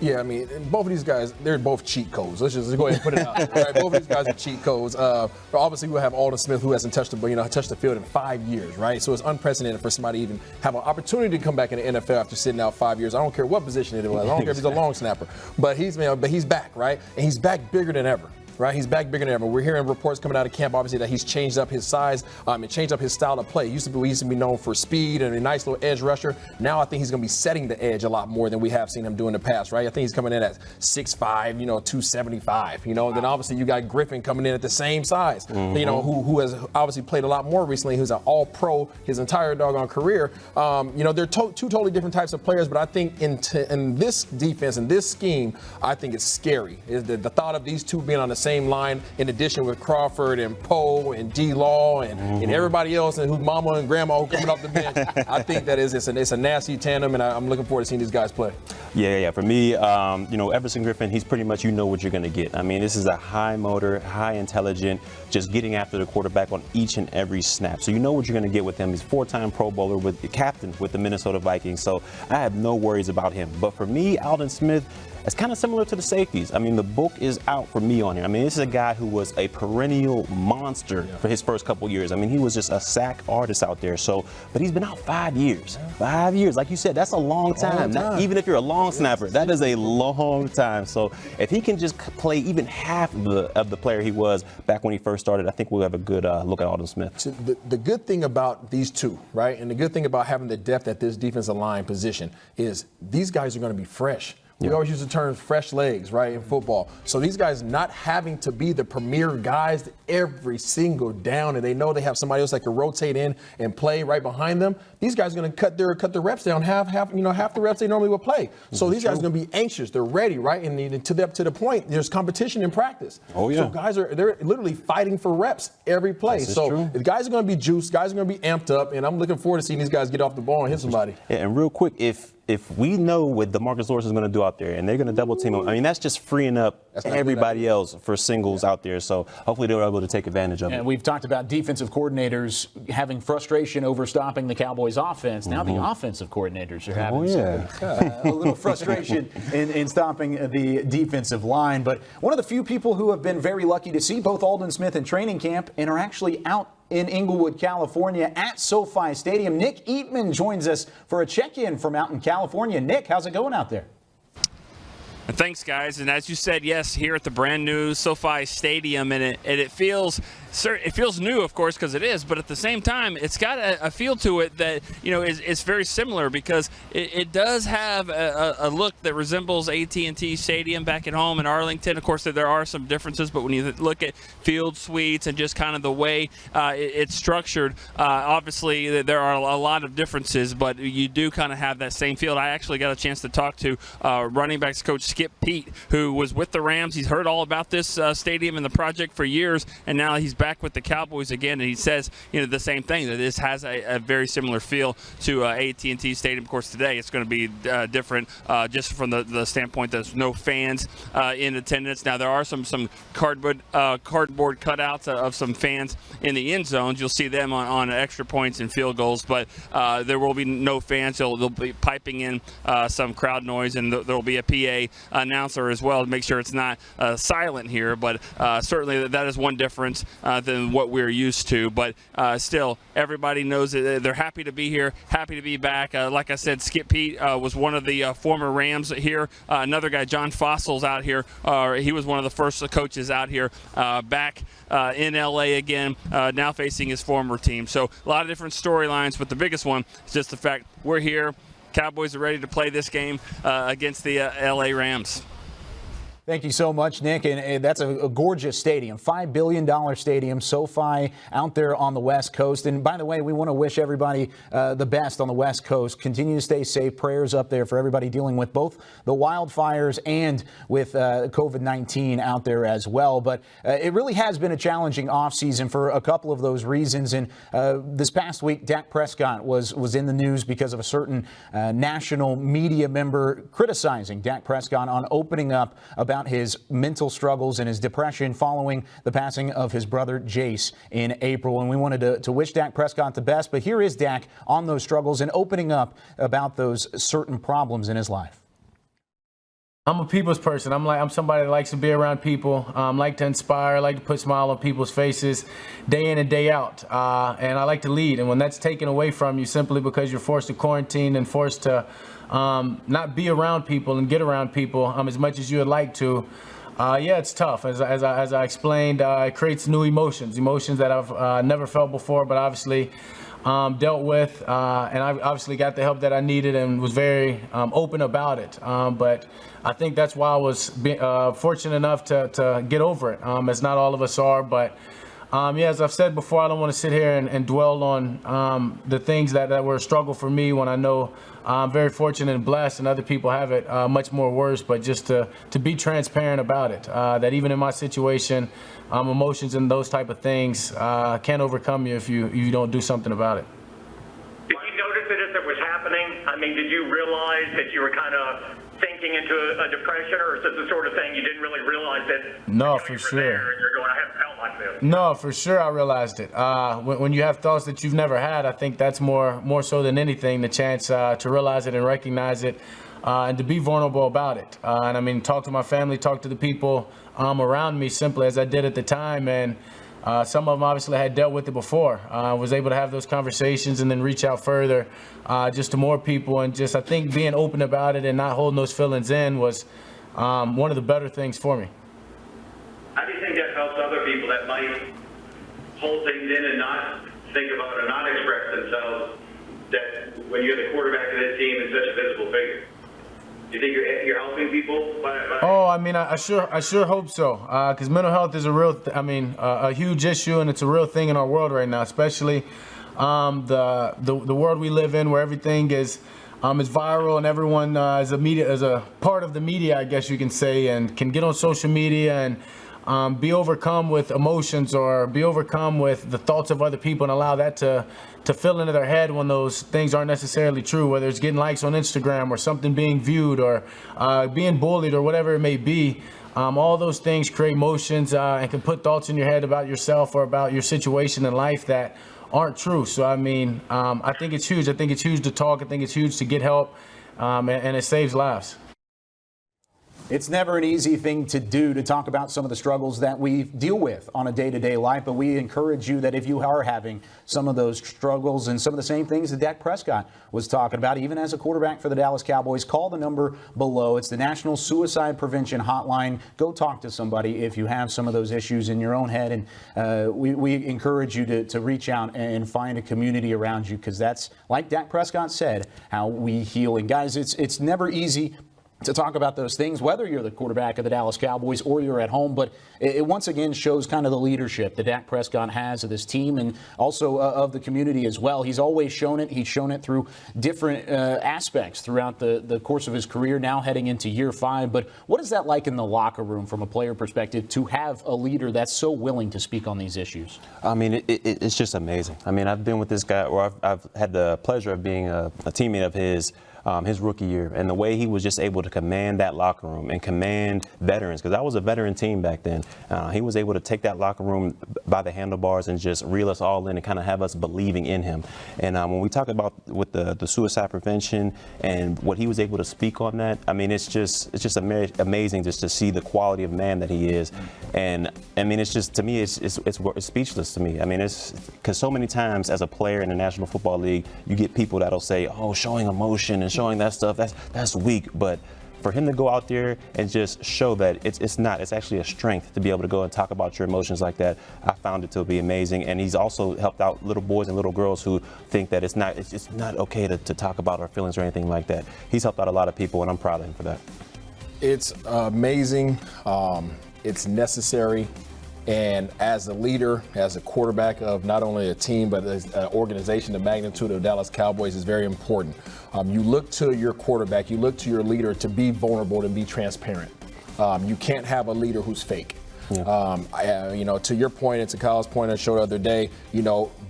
Yeah, I mean, both of these guys, they're both cheat codes. Let's just go ahead and put it out there, right? Both of these guys are cheat codes. But obviously, we have Aldon Smith, who hasn't touched the field in 5 years, right? So it's unprecedented for somebody to even have an opportunity to come back in the NFL after sitting out 5 years. I don't care what position it was. I don't care if he's a long snapper. But he's back, right? And he's back bigger than ever. Right, he's back bigger than ever. We're hearing reports coming out of camp, obviously, that he's changed up his size and changed up his style of play. He used to be known for speed and a nice little edge rusher. Now I think he's going to be setting the edge a lot more than we have seen him do in the past, right? I think he's coming in at 6'5", 275. Then obviously you got Griffin coming in at the same size, who has obviously played a lot more recently, who's an all-pro his entire doggone career. They're two totally different types of players, but I think in this defense, in this scheme, I think it's scary. The thought of these two being on the same line, in addition with Crawford and Poe and D-Law and everybody else, and whose mama and grandma who coming off the bench. I think that it's a nasty tandem, and I'm looking forward to seeing these guys play. Yeah. For me, Everson Griffin, he's pretty much what you're going to get. I mean, this is a high motor, high intelligent, just getting after the quarterback on each and every snap. So you know what you're going to get with him. He's 4-time Pro Bowler, with the captain with the Minnesota Vikings. So I have no worries about him. But for me, Aldon Smith, it's kind of similar to the safeties. I mean, the book is out for me on him. I mean, this is a guy who was a perennial monster for his first couple years. I mean, he was just a sack artist out there. But he's been out 5 years. 5 years. Like you said, that's a long time. Even if you're a long snapper, that is a long time. So if he can just play even half of the player he was back when he first started, I think we'll have a good look at Aldon Smith. So the good thing about these two, right, and the good thing about having the depth at this defensive line position is these guys are going to be fresh. We always use the term fresh legs, right, in football. So these guys not having to be the premier guys every single down, and they know they have somebody else that can rotate in and play right behind them. These guys are going to cut their reps down half the reps they normally would play. So these guys are going to be anxious. They're ready, right? And to the point, there's competition in practice. Oh yeah. So they're literally fighting for reps every play. So the guys are going to be juiced. Guys are going to be amped up, and I'm looking forward to seeing these guys get off the ball and hit somebody. Yeah, and real quick, if we know what DeMarcus Lawrence is going to do out there and they're going to double team him, I mean, that's just freeing up everybody else for singles out there. So hopefully they're able to take advantage of it. And we've talked about defensive coordinators having frustration over stopping the Cowboys offense. Now the offensive coordinators are having a little frustration in stopping the defensive line. But one of the few people who have been very lucky to see both Aldon Smith in training camp and are actually out in Inglewood, California at SoFi Stadium. Nick Eatman joins us for a check-in from out in California. Nick, how's it going out there? Thanks, guys. And as you said, yes, here at the brand new SoFi Stadium, and it feels new, of course, because it is, but at the same time, it's got a feel to it that, is very similar, because it does have a look that resembles AT&T Stadium back at home in Arlington. Of course, there are some differences, but when you look at field suites and just kind of the way it's structured, obviously there are a lot of differences, but you do kind of have that same feel. I actually got a chance to talk to running backs coach Skip Pete, who was with the Rams. He's heard all about this stadium and the project for years, and now he's back with the Cowboys again, and he says the same thing, that this has a very similar feel to AT&T Stadium. Of course, today it's going to be different just from the standpoint that there's no fans in attendance. Now there are some cardboard cutouts of some fans in the end zones. You'll see them on extra points and field goals, but there will be no fans. They'll be piping in some crowd noise, and there will be a PA announcer as well to make sure it's not silent here, but certainly that is one difference than what we're used to. But still, everybody knows that they're happy to be here, happy to be back. Like I said, Skip Pete was one of the former Rams here. Another guy, John Fossil's out here. He was one of the first coaches out here back in LA again, now facing his former team. So a lot of different storylines, but the biggest one is just the fact we're here. Cowboys are ready to play this game against the LA Rams. Thank you so much, Nick. And that's a gorgeous stadium, $5 billion stadium, SoFi out there on the West Coast. And by the way, we want to wish everybody the best on the West Coast. Continue to stay safe. Prayers up there for everybody dealing with both the wildfires and with COVID-19 out there as well. But it really has been a challenging offseason for a couple of those reasons. And this past week, Dak Prescott was in the news because of a certain national media member criticizing Dak Prescott on opening up about his mental struggles and his depression following the passing of his brother Jace in April. And we wanted to wish Dak Prescott the best. But here is Dak on those struggles and opening up about those certain problems in his life. I'm a people's person. I'm somebody that likes to be around people, like to inspire, like to put smile on people's faces day in and day out. And I like to lead. And when that's taken away from you simply because you're forced to quarantine and forced to not be around people and get around people as much as you would like to, it's tough. As I explained, it creates new emotions that I've never felt before, but obviously dealt with. And I obviously got the help that I needed and was very open about it. But I think that's why I was fortunate enough to get over it, as not all of us are. But as I've said before, I don't want to sit here and dwell on the things that were a struggle for me when I know I'm very fortunate and blessed, and other people have it much more worse. But just to be transparent about it, that even in my situation, emotions and those type of things can't overcome you if you don't do something about it. Did you notice it as it was happening? I mean, did you realize that you were kind of sinking into a depression, or is this the sort of thing you didn't really realize that? No, for sure. And you're going, I haven't felt like this. No, for sure I realized it. When you have thoughts that you've never had, I think that's more so than anything the chance to realize it and recognize it, and to be vulnerable about it. And I mean, talk to my family, talk to the people around me simply as I did at the time. And some of them obviously had dealt with it before. I was able to have those conversations and then reach out further just to more people. And just, I think, being open about it and not holding those feelings in was one of the better things for me. How do you think that helps other people that might hold things in and not think about it or not express themselves, that when you're the quarterback of this team and such a visible figure? Do you think you're helping people? Oh, I mean, I sure hope so. Because mental health is a real, a huge issue, and it's a real thing in our world right now, especially the world we live in, where everything is viral, and everyone is a part of the media, I guess you can say, and can get on social media and be overcome with emotions or be overcome with the thoughts of other people and allow that to fill into their head when those things aren't necessarily true, whether it's getting likes on Instagram or something being viewed or being bullied or whatever it may be. All those things create emotions and can put thoughts in your head about yourself or about your situation in life that aren't true. So, I mean, I think it's huge. I think it's huge to talk. I think it's huge to get help, and it saves lives. It's never an easy thing to do to talk about some of the struggles that we deal with on a day-to-day life, but we encourage you that if you are having some of those struggles and some of the same things that Dak Prescott was talking about, even as a quarterback for the Dallas Cowboys, call the number below. It's the National Suicide Prevention Hotline. Go talk to somebody if you have some of those issues in your own head, and we encourage you to reach out and find a community around you, because that's, like Dak Prescott said, how we heal. And guys, it's never easy to talk about those things, whether you're the quarterback of the Dallas Cowboys or you're at home. But it once again shows kind of the leadership that Dak Prescott has of this team and also of the community as well. He's always shown it. He's shown it through different aspects throughout the course of his career, now heading into year 5. But what is that like in the locker room from a player perspective to have a leader that's so willing to speak on these issues? I mean, it's just amazing. I mean, I've been with this guy, or I've had the pleasure of being a teammate of his rookie year, and the way he was just able to command that locker room and command veterans, because I was a veteran team back then. He was able to take that locker room by the handlebars and just reel us all in and kind of have us believing in him. And when we talk about with the suicide prevention and what he was able to speak on that, I mean, it's just amazing just to see the quality of man that he is. And I mean, it's just, to me, it's speechless to me. I mean, it's because so many times as a player in the National Football League, you get people that'll say, oh, showing emotion and showing that stuff, that's weak. But for him to go out there and just show that it's actually a strength to be able to go and talk about your emotions like that, I found it to be amazing. And he's also helped out little boys and little girls who think that it's not okay to talk about our feelings or anything like that. He's helped out a lot of people, and I'm proud of him for that. It's amazing. It's necessary. And as a leader, as a quarterback of not only a team, but as an organization, the magnitude of Dallas Cowboys is very important. You look to your quarterback, you look to your leader to be vulnerable, to be transparent. You can't have a leader who's fake. Yeah. To your point and to Kyle's point I showed the other day,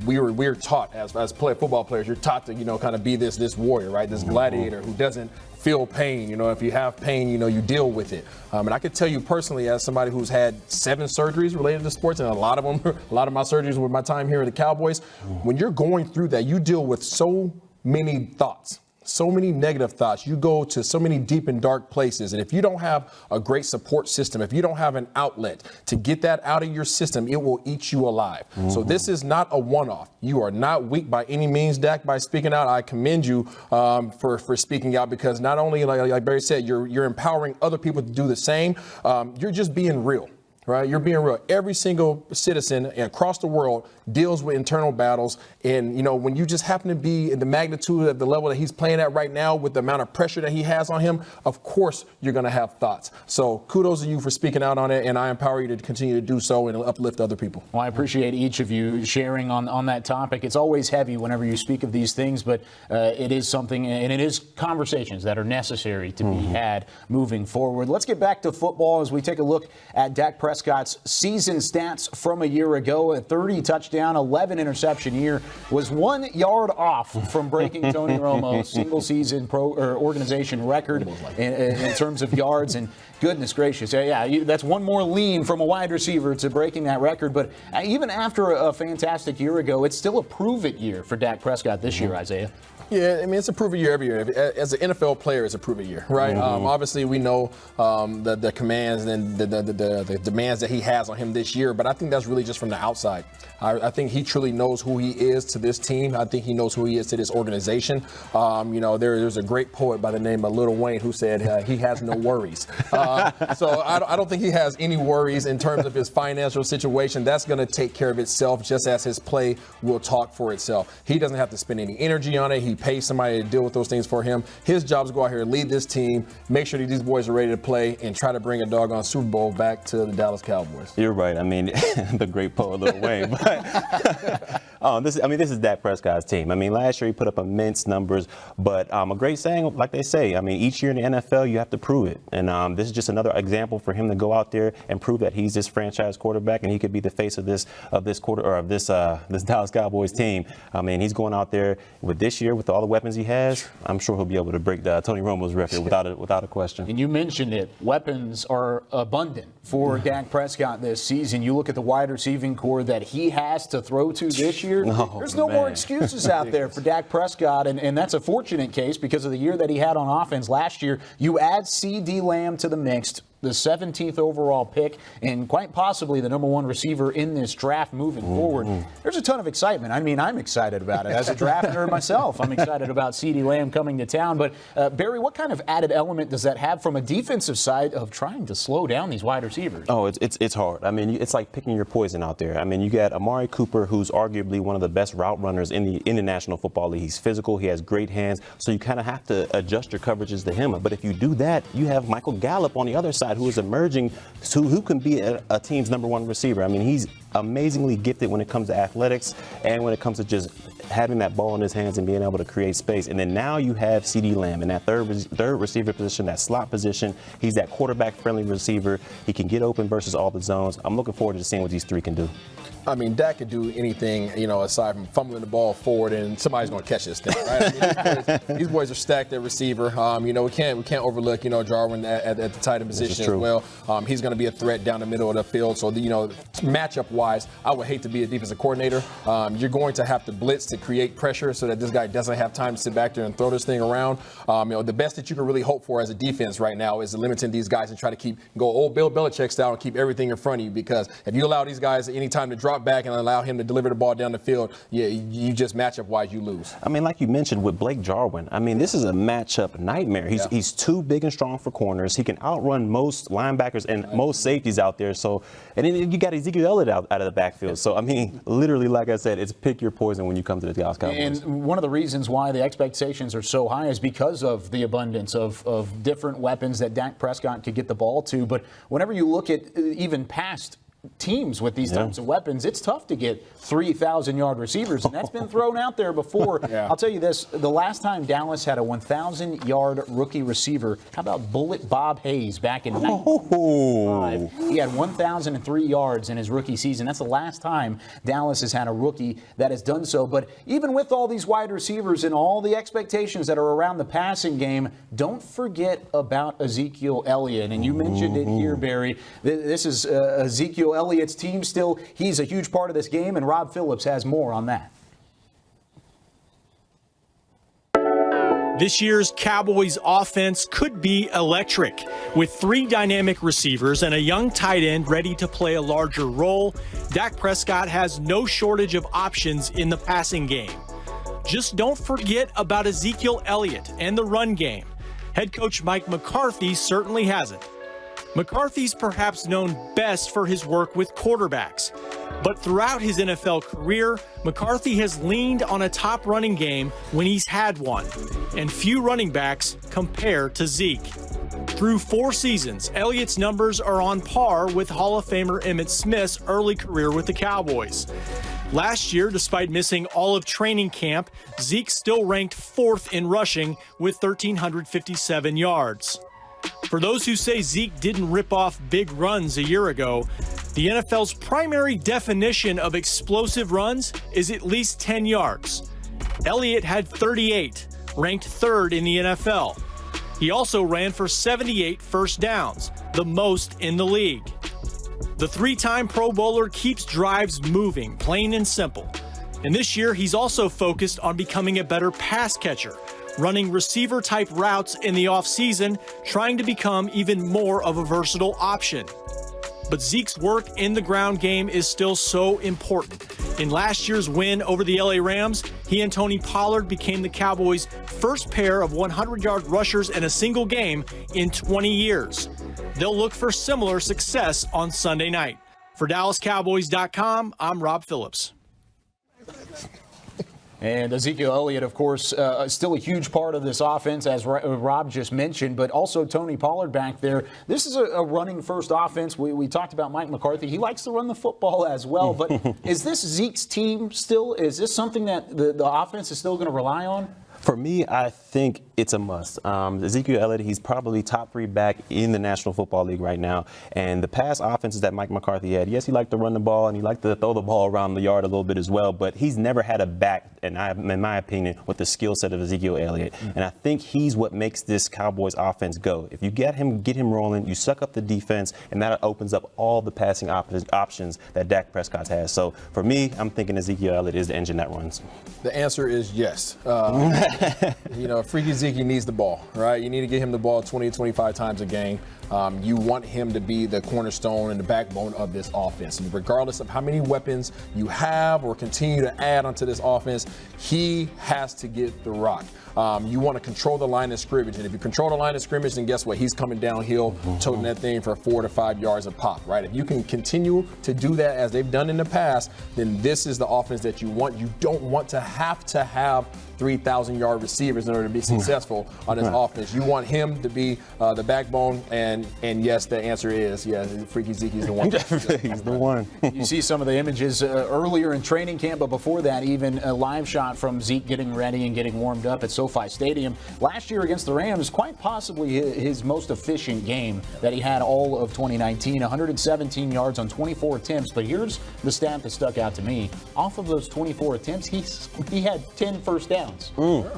we're taught as football players, you're taught to, kind of be this warrior, right? This gladiator who doesn't feel pain. If you have pain, you deal with it. And I could tell you personally, as somebody who's had 7 surgeries related to sports, and a lot of my surgeries were my time here at the Cowboys. When you're going through that, you deal with so many thoughts. So many negative thoughts. You go to so many deep and dark places. And if you don't have a great support system, if you don't have an outlet to get that out of your system, it will eat you alive. Mm-hmm. So this is not a one-off. You are not weak by any means, Dak, by speaking out. I commend you for speaking out, because not only, like Barry said, you're empowering other people to do the same. You're just being real. Right, you're being real. Every single citizen across the world deals with internal battles, and when you just happen to be in the magnitude of the level that he's playing at right now, with the amount of pressure that he has on him, of course you're going to have thoughts. So kudos to you for speaking out on it, and I empower you to continue to do so and uplift other people. Well, I appreciate each of you sharing on that topic. It's always heavy whenever you speak of these things, but it is something, and it is conversations that are necessary to be had moving forward. Let's get back to football as we take a look at Dak Prescott's season stats from a year ago. A 30 touchdown, 11 interception year, was 1 yard off from breaking Tony Romo's single season organization record in terms of yards. And goodness gracious, that's one more lean from a wide receiver to breaking that record. But even after a fantastic year ago, it's still a prove-it year for Dak Prescott this year, Isaiah. Yeah, I mean, it's a prove-it year every year. As an NFL player, it's a prove-it year, right? Obviously, we know the commands and the demands that he has on him this year, but I think that's really just from the outside. I think he truly knows who he is to this team. I think he knows who he is to this organization. There's a great poet by the name of Lil Wayne who said he has no worries. So I don't think he has any worries in terms of his financial situation. That's going to take care of itself, just as his play will talk for itself. He doesn't have to spend any energy on it. He he pays somebody to deal with those things for him. His job is to go out here, lead this team, make sure that these boys are ready to play, and try to bring a doggone Super Bowl back to the Dallas Cowboys. You're right. I mean, the great poet Lil Wayne. But this is Dak Prescott's team. I mean, last year he put up immense numbers, but a great saying, like they say, I mean, each year in the NFL you have to prove it, and this is just another example for him to go out there and prove that he's this franchise quarterback and he could be the face of this Dallas Cowboys team. I mean, he's going out there with this year with all the weapons he has. I'm sure he'll be able to break Tony Romo's record without a question. And you mentioned it. Weapons are abundant for Dak Prescott this season. You look at the wide receiving core that he has to throw to this year. There's no more excuses out there for Dak Prescott, and that's a fortunate case because of the year that he had on offense last year. You add CeeDee Lamb to the mix, the 17th overall pick, and quite possibly the number one receiver in this draft moving forward. There's a ton of excitement. I mean, I'm excited about it. As a draft nerd myself, I'm excited about CeeDee Lamb coming to town. But, Barry, what kind of added element does that have from a defensive side of trying to slow down these wide receivers? Oh, it's hard. I mean, it's like picking your poison out there. I mean, you got Amari Cooper, who's arguably one of the best route runners in the National Football League. He's physical. He has great hands. So you kind of have to adjust your coverages to him. But if you do that, you have Michael Gallup on the other side, who is emerging, who can be a team's number one receiver. I mean, he's amazingly gifted when it comes to athletics and when it comes to just having that ball in his hands and being able to create space. And then now you have CeeDee Lamb in that third receiver position, that slot position. He's that quarterback-friendly receiver. He can get open versus all the zones. I'm looking forward to seeing what these three can do. I mean, Dak could do anything, aside from fumbling the ball forward, and somebody's going to catch this thing, right? I mean, these boys are stacked at receiver. We can't overlook, Jarwin at the tight end position as well. He's going to be a threat down the middle of the field. So, matchup-wise, I would hate to be a defensive coordinator. You're going to have to blitz to create pressure so that this guy doesn't have time to sit back there and throw this thing around. The best that you can really hope for as a defense right now is limiting these guys and try to go old Bill Belichick style and keep everything in front of you, because if you allow these guys any time to drop back and allow him to deliver the ball down the field, you just matchup-wise, you lose. I mean, like you mentioned with Blake Jarwin, I mean, this is a matchup nightmare. He's too big and strong for corners. He can outrun most linebackers and most safeties out there. So, and then you got Ezekiel Elliott out of the backfield. So, I mean, literally, like I said, it's pick your poison when you come to the Dallas Cowboys. And one of the reasons why the expectations are so high is because of the abundance of different weapons that Dak Prescott could get the ball to. But whenever you look at even past teams with these types of weapons, it's tough to get 3,000-yard receivers, and that's been thrown out there before. I'll tell you this, the last time Dallas had a 1,000-yard rookie receiver, how about Bullet Bob Hayes back in 1995? He had 1,003 yards in his rookie season. That's the last time Dallas has had a rookie that has done so. But even with all these wide receivers and all the expectations that are around the passing game, don't forget about Ezekiel Elliott. And you mentioned it here, Barry. This is Ezekiel Elliott's team still. He's a huge part of this game, and Rob Phillips has more on that. This year's Cowboys offense could be electric. With three dynamic receivers and a young tight end ready to play a larger role, Dak Prescott has no shortage of options in the passing game. Just don't forget about Ezekiel Elliott and the run game. Head coach Mike McCarthy certainly hasn't. McCarthy's perhaps known best for his work with quarterbacks. But throughout his NFL career, McCarthy has leaned on a top running game when he's had one, and few running backs compare to Zeke. Through 4 seasons, Elliott's numbers are on par with Hall of Famer Emmitt Smith's early career with the Cowboys. Last year, despite missing all of training camp, Zeke still ranked 4th in rushing with 1,357 yards. For those who say Zeke didn't rip off big runs a year ago, the NFL's primary definition of explosive runs is at least 10 yards. Elliott had 38, ranked 3rd in the NFL. He also ran for 78 first downs, the most in the league. The 3-time Pro Bowler keeps drives moving, plain and simple. And this year, he's also focused on becoming a better pass catcher, running receiver-type routes in the offseason, trying to become even more of a versatile option. But Zeke's work in the ground game is still so important. In last year's win over the LA Rams, he and Tony Pollard became the Cowboys' first pair of 100-yard rushers in a single game in 20 years. They'll look for similar success on Sunday night. For DallasCowboys.com, I'm Rob Phillips. And Ezekiel Elliott, of course, still a huge part of this offense, as Rob just mentioned, but also Tony Pollard back there. This is a running-first offense. We talked about Mike McCarthy. He likes to run the football as well, but is this Zeke's team still? Is this something that the offense is still going to rely on? For me, I think it's a must. Ezekiel Elliott, he's probably top 3 back in the National Football League right now. And the past offenses that Mike McCarthy had, yes, he liked to run the ball and he liked to throw the ball around the yard a little bit as well, but he's never had a back, in my opinion, with the skill set of Ezekiel Elliott. And I think he's what makes this Cowboys offense go. If you get him rolling, you suck up the defense, and that opens up all the passing options that Dak Prescott has. So for me, I'm thinking Ezekiel Elliott is the engine that runs. The answer is yes. Freaky Zeke needs the ball, right? You need to get him the ball 20, 25 times a game. You want him to be the cornerstone and the backbone of this offense. And regardless of how many weapons you have or continue to add onto this offense, he has to get the rock. You want to control the line of scrimmage. And if you control the line of scrimmage, then guess what? He's coming downhill, toting that thing for 4 to 5 yards a pop, right? If you can continue to do that as they've done in the past, then this is the offense that you want. You don't want to have 3,000-yard receivers in order to be successful on this offense. You want him to be the backbone, and yes, the answer is Freaky Zeke is the one. He's the one. You see some of the images earlier in training camp, but before that, even a live shot from Zeke getting ready and getting warmed up at SoFi Stadium. Last year against the Rams, quite possibly his most efficient game that he had all of 2019, 117 yards on 24 attempts. But here's the stat that stuck out to me. Off of those 24 attempts, he had 10 first downs.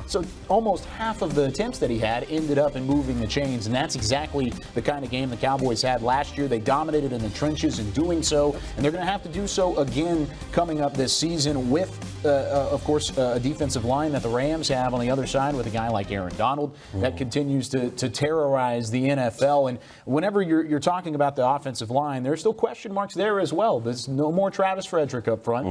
So almost half of the attempts that he had ended up in moving the chains, and that's exactly the kind of game the Cowboys had last year. They dominated in the trenches in doing so, and they're going to have to do so again coming up this season with, of course, a defensive line that the Rams have on the other side with a guy like Aaron Donald that continues to terrorize the NFL. And whenever you're talking about the offensive line, there's still question marks there as well. There's no more Travis Frederick up front.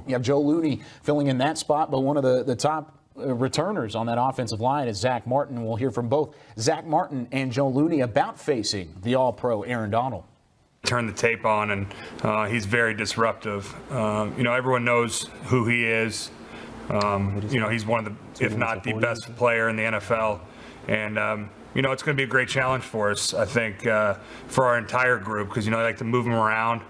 You have Joe Looney filling in that spot, but one of the top returners on that offensive line is Zach Martin. We'll hear from both Zach Martin and Joe Looney about facing the All-Pro Aaron Donald. Turn the tape on, and he's very disruptive. Everyone knows who he is. He's one of the, if not the best player in the NFL. And, it's going to be a great challenge for us, I think, for our entire group, because, I like to move him around.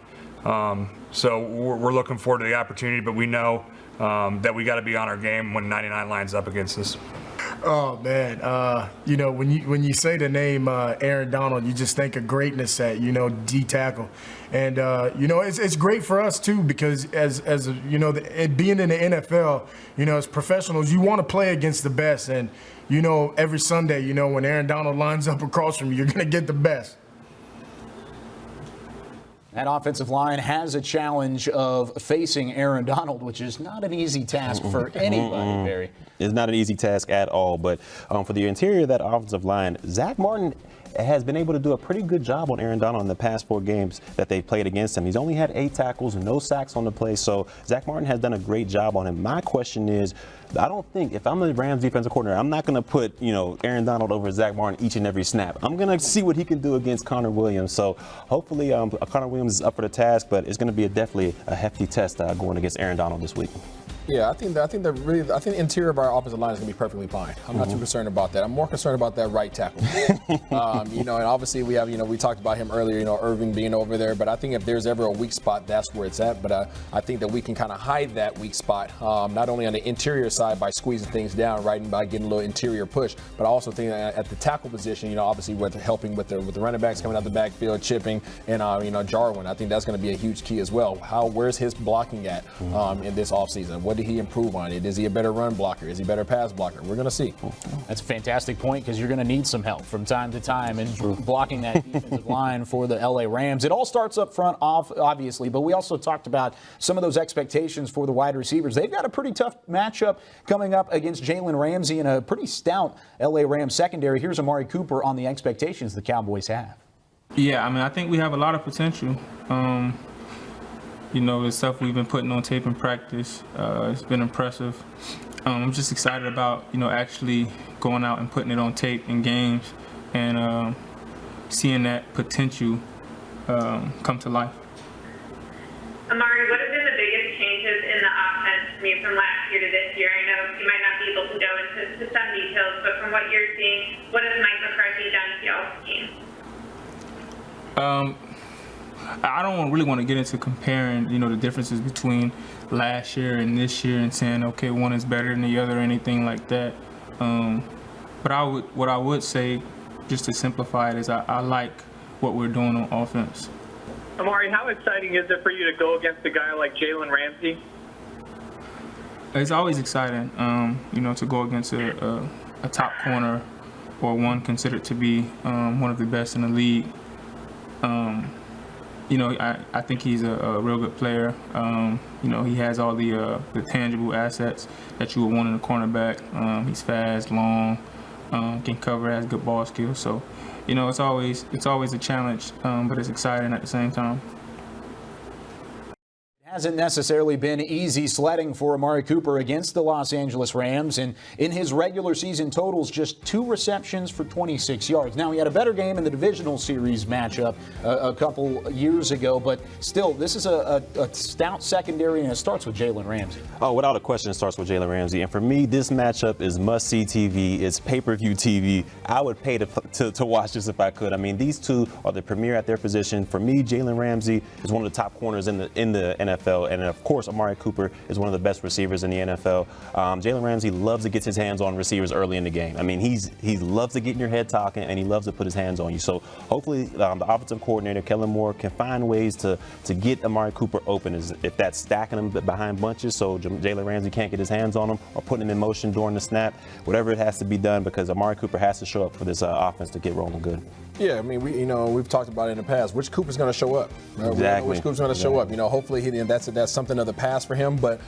So we're looking forward to the opportunity, but we know that we got to be on our game when 99 lines up against us. Oh man, when you say the name Aaron Donald, you just think of greatness at D tackle, and it's great for us too, because as being in the NFL, as professionals, you want to play against the best, and every Sunday, when Aaron Donald lines up across from you, you're gonna get the best. That offensive line has a challenge of facing Aaron Donald, which is not an easy task for anybody, Barry. It's not an easy task at all. But for the interior of that offensive line, Zach Martin has been able to do a pretty good job on Aaron Donald in the past 4 games that they played against him. He's only had 8 tackles and no sacks on the play, so Zach Martin has done a great job on him. My question is, I don't think, if I'm the Rams defensive coordinator, I'm not going to put, Aaron Donald over Zach Martin each and every snap. I'm going to see what he can do against Connor Williams. So hopefully Connor Williams is up for the task, but it's going to be definitely a hefty test going against Aaron Donald this week. Yeah, I think the interior of our offensive line is going to be perfectly fine. I'm not too concerned about that. I'm more concerned about that right tackle. And obviously we have, we talked about him earlier, Irving being over there, but I think if there's ever a weak spot, that's where it's at. But I think that we can kind of hide that weak spot, not only on the interior side by squeezing things down, right, and by getting a little interior push, but I also think that at the tackle position, obviously with helping with the running backs coming out the backfield, chipping, and Jarwin, I think that's going to be a huge key as well. Where's his blocking at in this offseason? What did he improve on it? Is he a better run blocker? Is he a better pass blocker? We're going to see. That's a fantastic point, because you're going to need some help from time to time in blocking that defensive line for the LA Rams. It all starts up front, obviously, but we also talked about some of those expectations for the wide receivers. They've got a pretty tough matchup coming up against Jalen Ramsey and a pretty stout LA Rams secondary. Here's Amari Cooper on the expectations the Cowboys have. Yeah, I think we have a lot of potential. The stuff we've been putting on tape in practice, it's been impressive. I'm just excited about, actually going out and putting it on tape in games and seeing that potential come to life. Amari, what have been the biggest changes in the offense from last year to this year? I know you might not be able to go into some details, but from what you're seeing, what has Mike McCarthy done to y'all's team? I don't really want to get into comparing, the differences between last year and this year and saying, okay, one is better than the other or anything like that. But what I would say, just to simplify it, is I like what we're doing on offense. Amari, how exciting is it for you to go against a guy like Jalen Ramsey? It's always exciting, to go against a top corner or one considered to be one of the best in the league. I think he's a real good player. He has all the tangible assets that you would want in a cornerback. He's fast, long, can cover, has good ball skills. So, it's always a challenge, but it's exciting at the same time. Hasn't necessarily been easy sledding for Amari Cooper against the Los Angeles Rams, and in his regular season totals, just 2 receptions for 26 yards. Now, he had a better game in the divisional series matchup a couple years ago, but still, this is a stout secondary, and it starts with Jalen Ramsey. Oh, without a question, it starts with Jalen Ramsey. And for me, this matchup is must-see TV. It's pay-per-view TV. I would pay to watch this if I could. I mean, these two are the premier at their position. For me, Jalen Ramsey is one of the top corners in the NFL. And of course, Amari Cooper is one of the best receivers in the NFL. Jalen Ramsey loves to get his hands on receivers early in the game. I mean, he loves to get in your head talking, and he loves to put his hands on you. So hopefully the offensive coordinator, Kellen Moore, can find ways to get Amari Cooper open, if that's stacking him behind bunches so Jalen Ramsey can't get his hands on him, or putting him in motion during the snap, whatever it has to be done, because Amari Cooper has to show up for this offense to get rolling good. Yeah, I mean, we've talked about it in the past. Which Cooper's going to show up? Exactly. Which Cooper's going to show up? Hopefully that's something of the past for him. But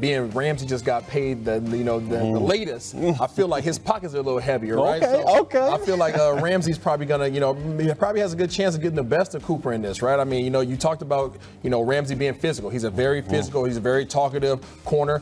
being Ramsey just got paid the latest, I feel like his pockets are a little heavier, right? Okay. I feel like Ramsey's probably going to, he probably has a good chance of getting the best of Cooper in this, right? I mean, you talked about Ramsey being physical. He's a very physical. He's a very talkative corner.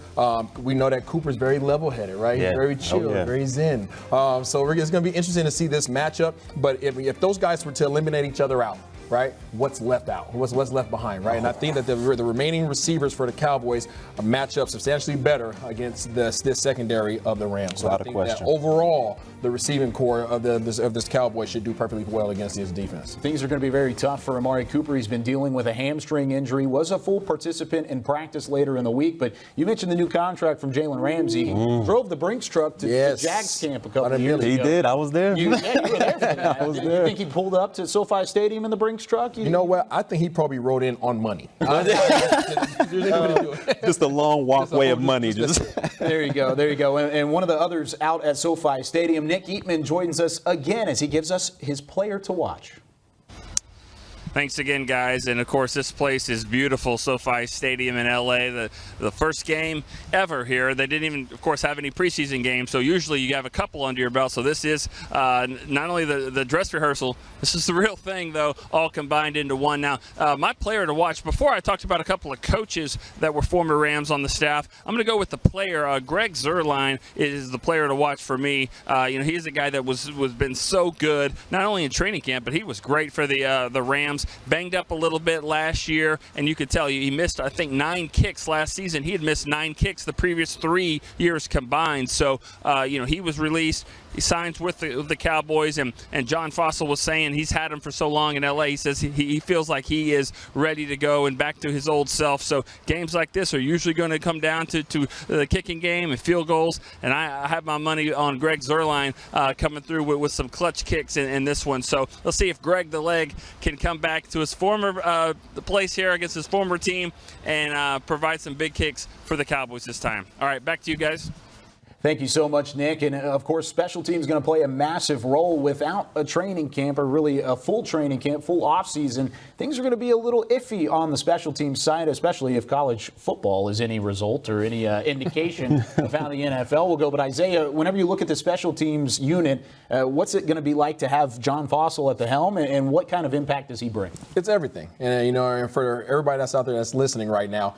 We know that Cooper's very level-headed, right? Yeah. He's very chill, very zen. So it's going to be interesting to see this matchup. But if those guys were to eliminate each other out, right, what's left out? What's left behind, right? And I think that the remaining receivers for the Cowboys match up substantially better against this secondary of the Rams. So I think that overall, the receiving core of this Cowboys should do perfectly well against this defense. Things are going to be very tough for Amari Cooper. He's been dealing with a hamstring injury, was a full participant in practice later in the week. But you mentioned the new contract from Jalen Ramsey. He drove the Brinks truck to Jags camp a couple of years ago. He did. I was there. You were there for that. I was there. You think he pulled up to SoFi Stadium in the Brinks truck? You know what? I think he probably rode in on money. Just a long walkway of money. There you go. And one of the others out at SoFi Stadium, Nick Eatman, joins us again as he gives us his player to watch. Thanks again, guys. And, of course, this place is beautiful, SoFi Stadium in L.A., the first game ever here. They didn't even, of course, have any preseason games, so usually you have a couple under your belt. So this is not only the dress rehearsal, this is the real thing, though, all combined into one. Now, my player to watch, before I talked about a couple of coaches that were former Rams on the staff, I'm going to go with the player. Greg Zuerlein is the player to watch for me. He's a guy that was been so good, not only in training camp, but he was great for the Rams. Banged up a little bit last year, and you could tell he missed, I think, 9 kicks last season. He had missed 9 kicks the previous 3 years combined. So, he was released. He signs with the Cowboys, and John Fossil was saying he's had him for so long in L.A. He says he feels like he is ready to go and back to his old self. So games like this are usually going to come down to the kicking game and field goals, and I have my money on Greg Zuerlein coming through with some clutch kicks in this one. So let's see if Greg the Leg can come back to his former place here against his former team and provide some big kicks for the Cowboys this time. All right, back to you guys. Thank you so much, Nick. And, of course, special teams going to play a massive role without a training camp, or really a full training camp, full offseason. Things are going to be a little iffy on the special teams side, especially if college football is any result or any indication of how the NFL will go. But, Isaiah, whenever you look at the special teams unit, what's it going to be like to have John Fossil at the helm, and what kind of impact does he bring? It's everything. And, for everybody that's out there that's listening right now,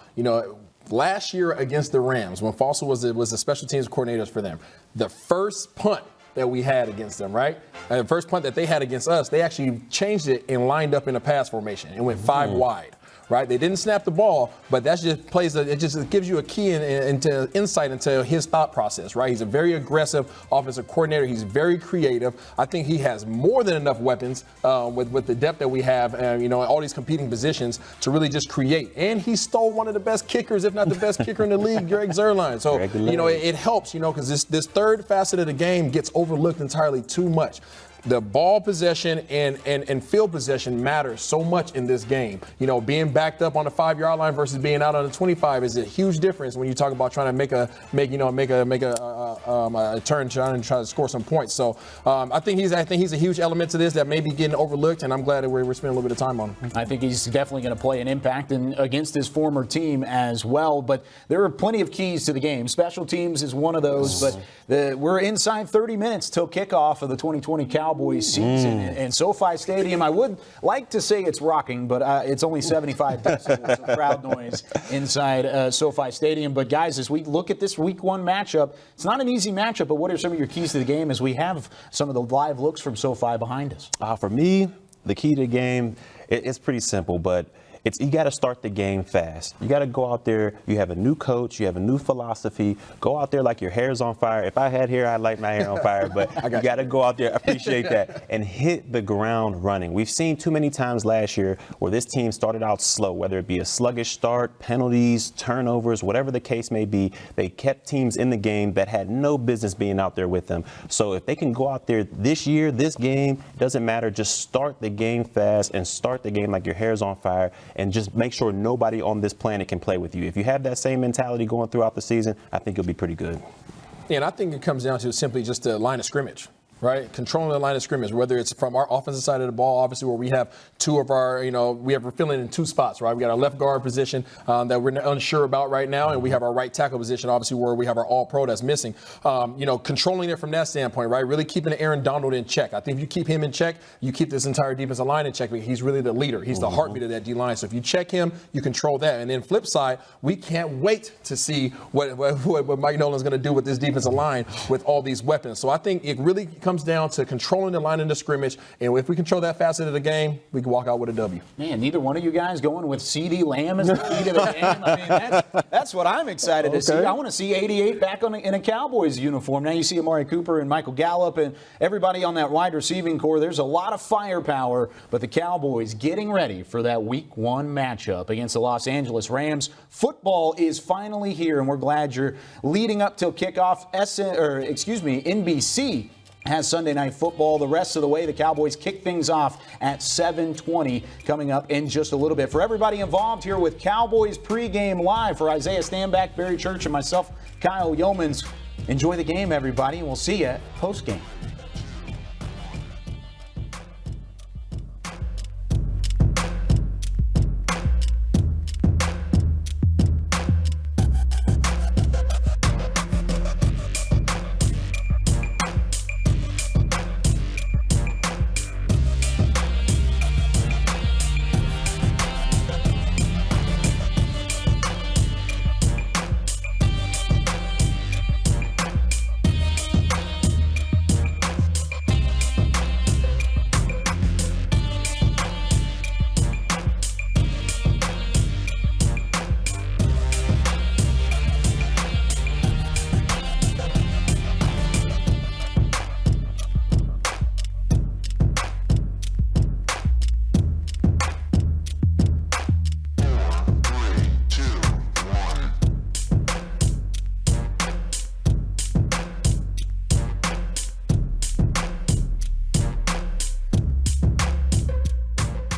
last year against the Rams, when Fossil was the special teams coordinator for them, the first punt that we had against them, right? And the first punt that they had against us, they actually changed it and lined up in a pass formation and went 5 wide. right? They didn't snap the ball, but that just it gives you a key into insight into his thought process, right? He's a very aggressive offensive coordinator. He's very creative. I think he has more than enough weapons with the depth that we have, all these competing positions to really just create. And he stole one of the best kickers, if not the best kicker in the league, Greg Zuerlein. So, it helps, because this third facet of the game gets overlooked entirely too much. The ball possession and field possession matters so much in this game. Being backed up on the 5-yard line versus being out on the 25 is a huge difference when you talk about trying to make a turn, trying to score some points. So I think he's a huge element to this that may be getting overlooked, and I'm glad that we're spending a little bit of time on him. I think he's definitely going to play an impact against his former team as well. But there are plenty of keys to the game. Special teams is one of those. But we're inside 30 minutes till kickoff of the 2020 Cowboys season in SoFi Stadium. I would like to say it's rocking, but it's only 75 decibels of crowd noise inside SoFi Stadium. But guys, as we look at this Week 1 matchup, it's not an easy matchup, but what are some of your keys to the game as we have some of the live looks from SoFi behind us? For me, the key to the game, it's pretty simple, but you got to start the game fast. You got to go out there. You have a new coach. You have a new philosophy. Go out there like your hair's on fire. If I had hair, I'd light my hair on fire. But you got to go out there, appreciate that, and hit the ground running. We've seen too many times last year where this team started out slow, whether it be a sluggish start, penalties, turnovers, whatever the case may be. They kept teams in the game that had no business being out there with them. So if they can go out there this year, this game, doesn't matter. Just start the game fast and start the game like your hair's on fire. And just make sure nobody on this planet can play with you. If you have that same mentality going throughout the season, I think you'll be pretty good. Yeah, and I think it comes down to simply just the line of scrimmage. Right, controlling the line of scrimmage, whether it's from our offensive side of the ball, obviously where we have two of our, we're filling in two spots, right? We got our left guard position that we're unsure about right now, and we have our right tackle position, obviously where we have our all-pro that's missing. Controlling it from that standpoint, right? Really keeping Aaron Donald in check. I think if you keep him in check, you keep this entire defensive line in check because he's really the leader. He's the heartbeat of that D-line. So if you check him, you control that. And then flip side, we can't wait to see what Mike Nolan's going to do with this defensive line with all these weapons. So I think it really comes down to controlling the line in the scrimmage, and if we control that facet of the game, we can walk out with a W. Man, neither one of you guys going with CeeDee Lamb as the key to the game. I mean, that's what I'm excited to see. I want to see 88 back in a Cowboys uniform. Now you see Amari Cooper and Michael Gallup and everybody on that wide receiving core. There's a lot of firepower, but the Cowboys getting ready for that Week 1 matchup against the Los Angeles Rams. Football is finally here, and we're glad you're leading up till kickoff. NBC has Sunday Night Football the rest of the way. The Cowboys kick things off at 7:20 coming up in just a little bit. For everybody involved here with Cowboys Pregame Live, for Isaiah Stanback, Barry Church, and myself, Kyle Yeomans, enjoy the game, everybody, and we'll see you postgame.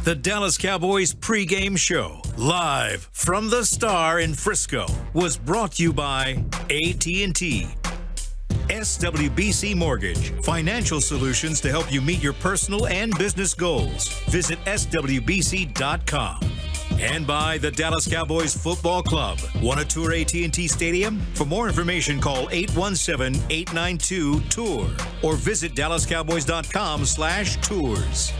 The Dallas Cowboys pregame show, live from the Star in Frisco, was brought to you by AT&T. SWBC Mortgage, financial solutions to help you meet your personal and business goals. Visit swbc.com. And by the Dallas Cowboys Football Club. Want to tour AT&T Stadium? For more information, call 817-892-TOUR or visit dallascowboys.com/tours.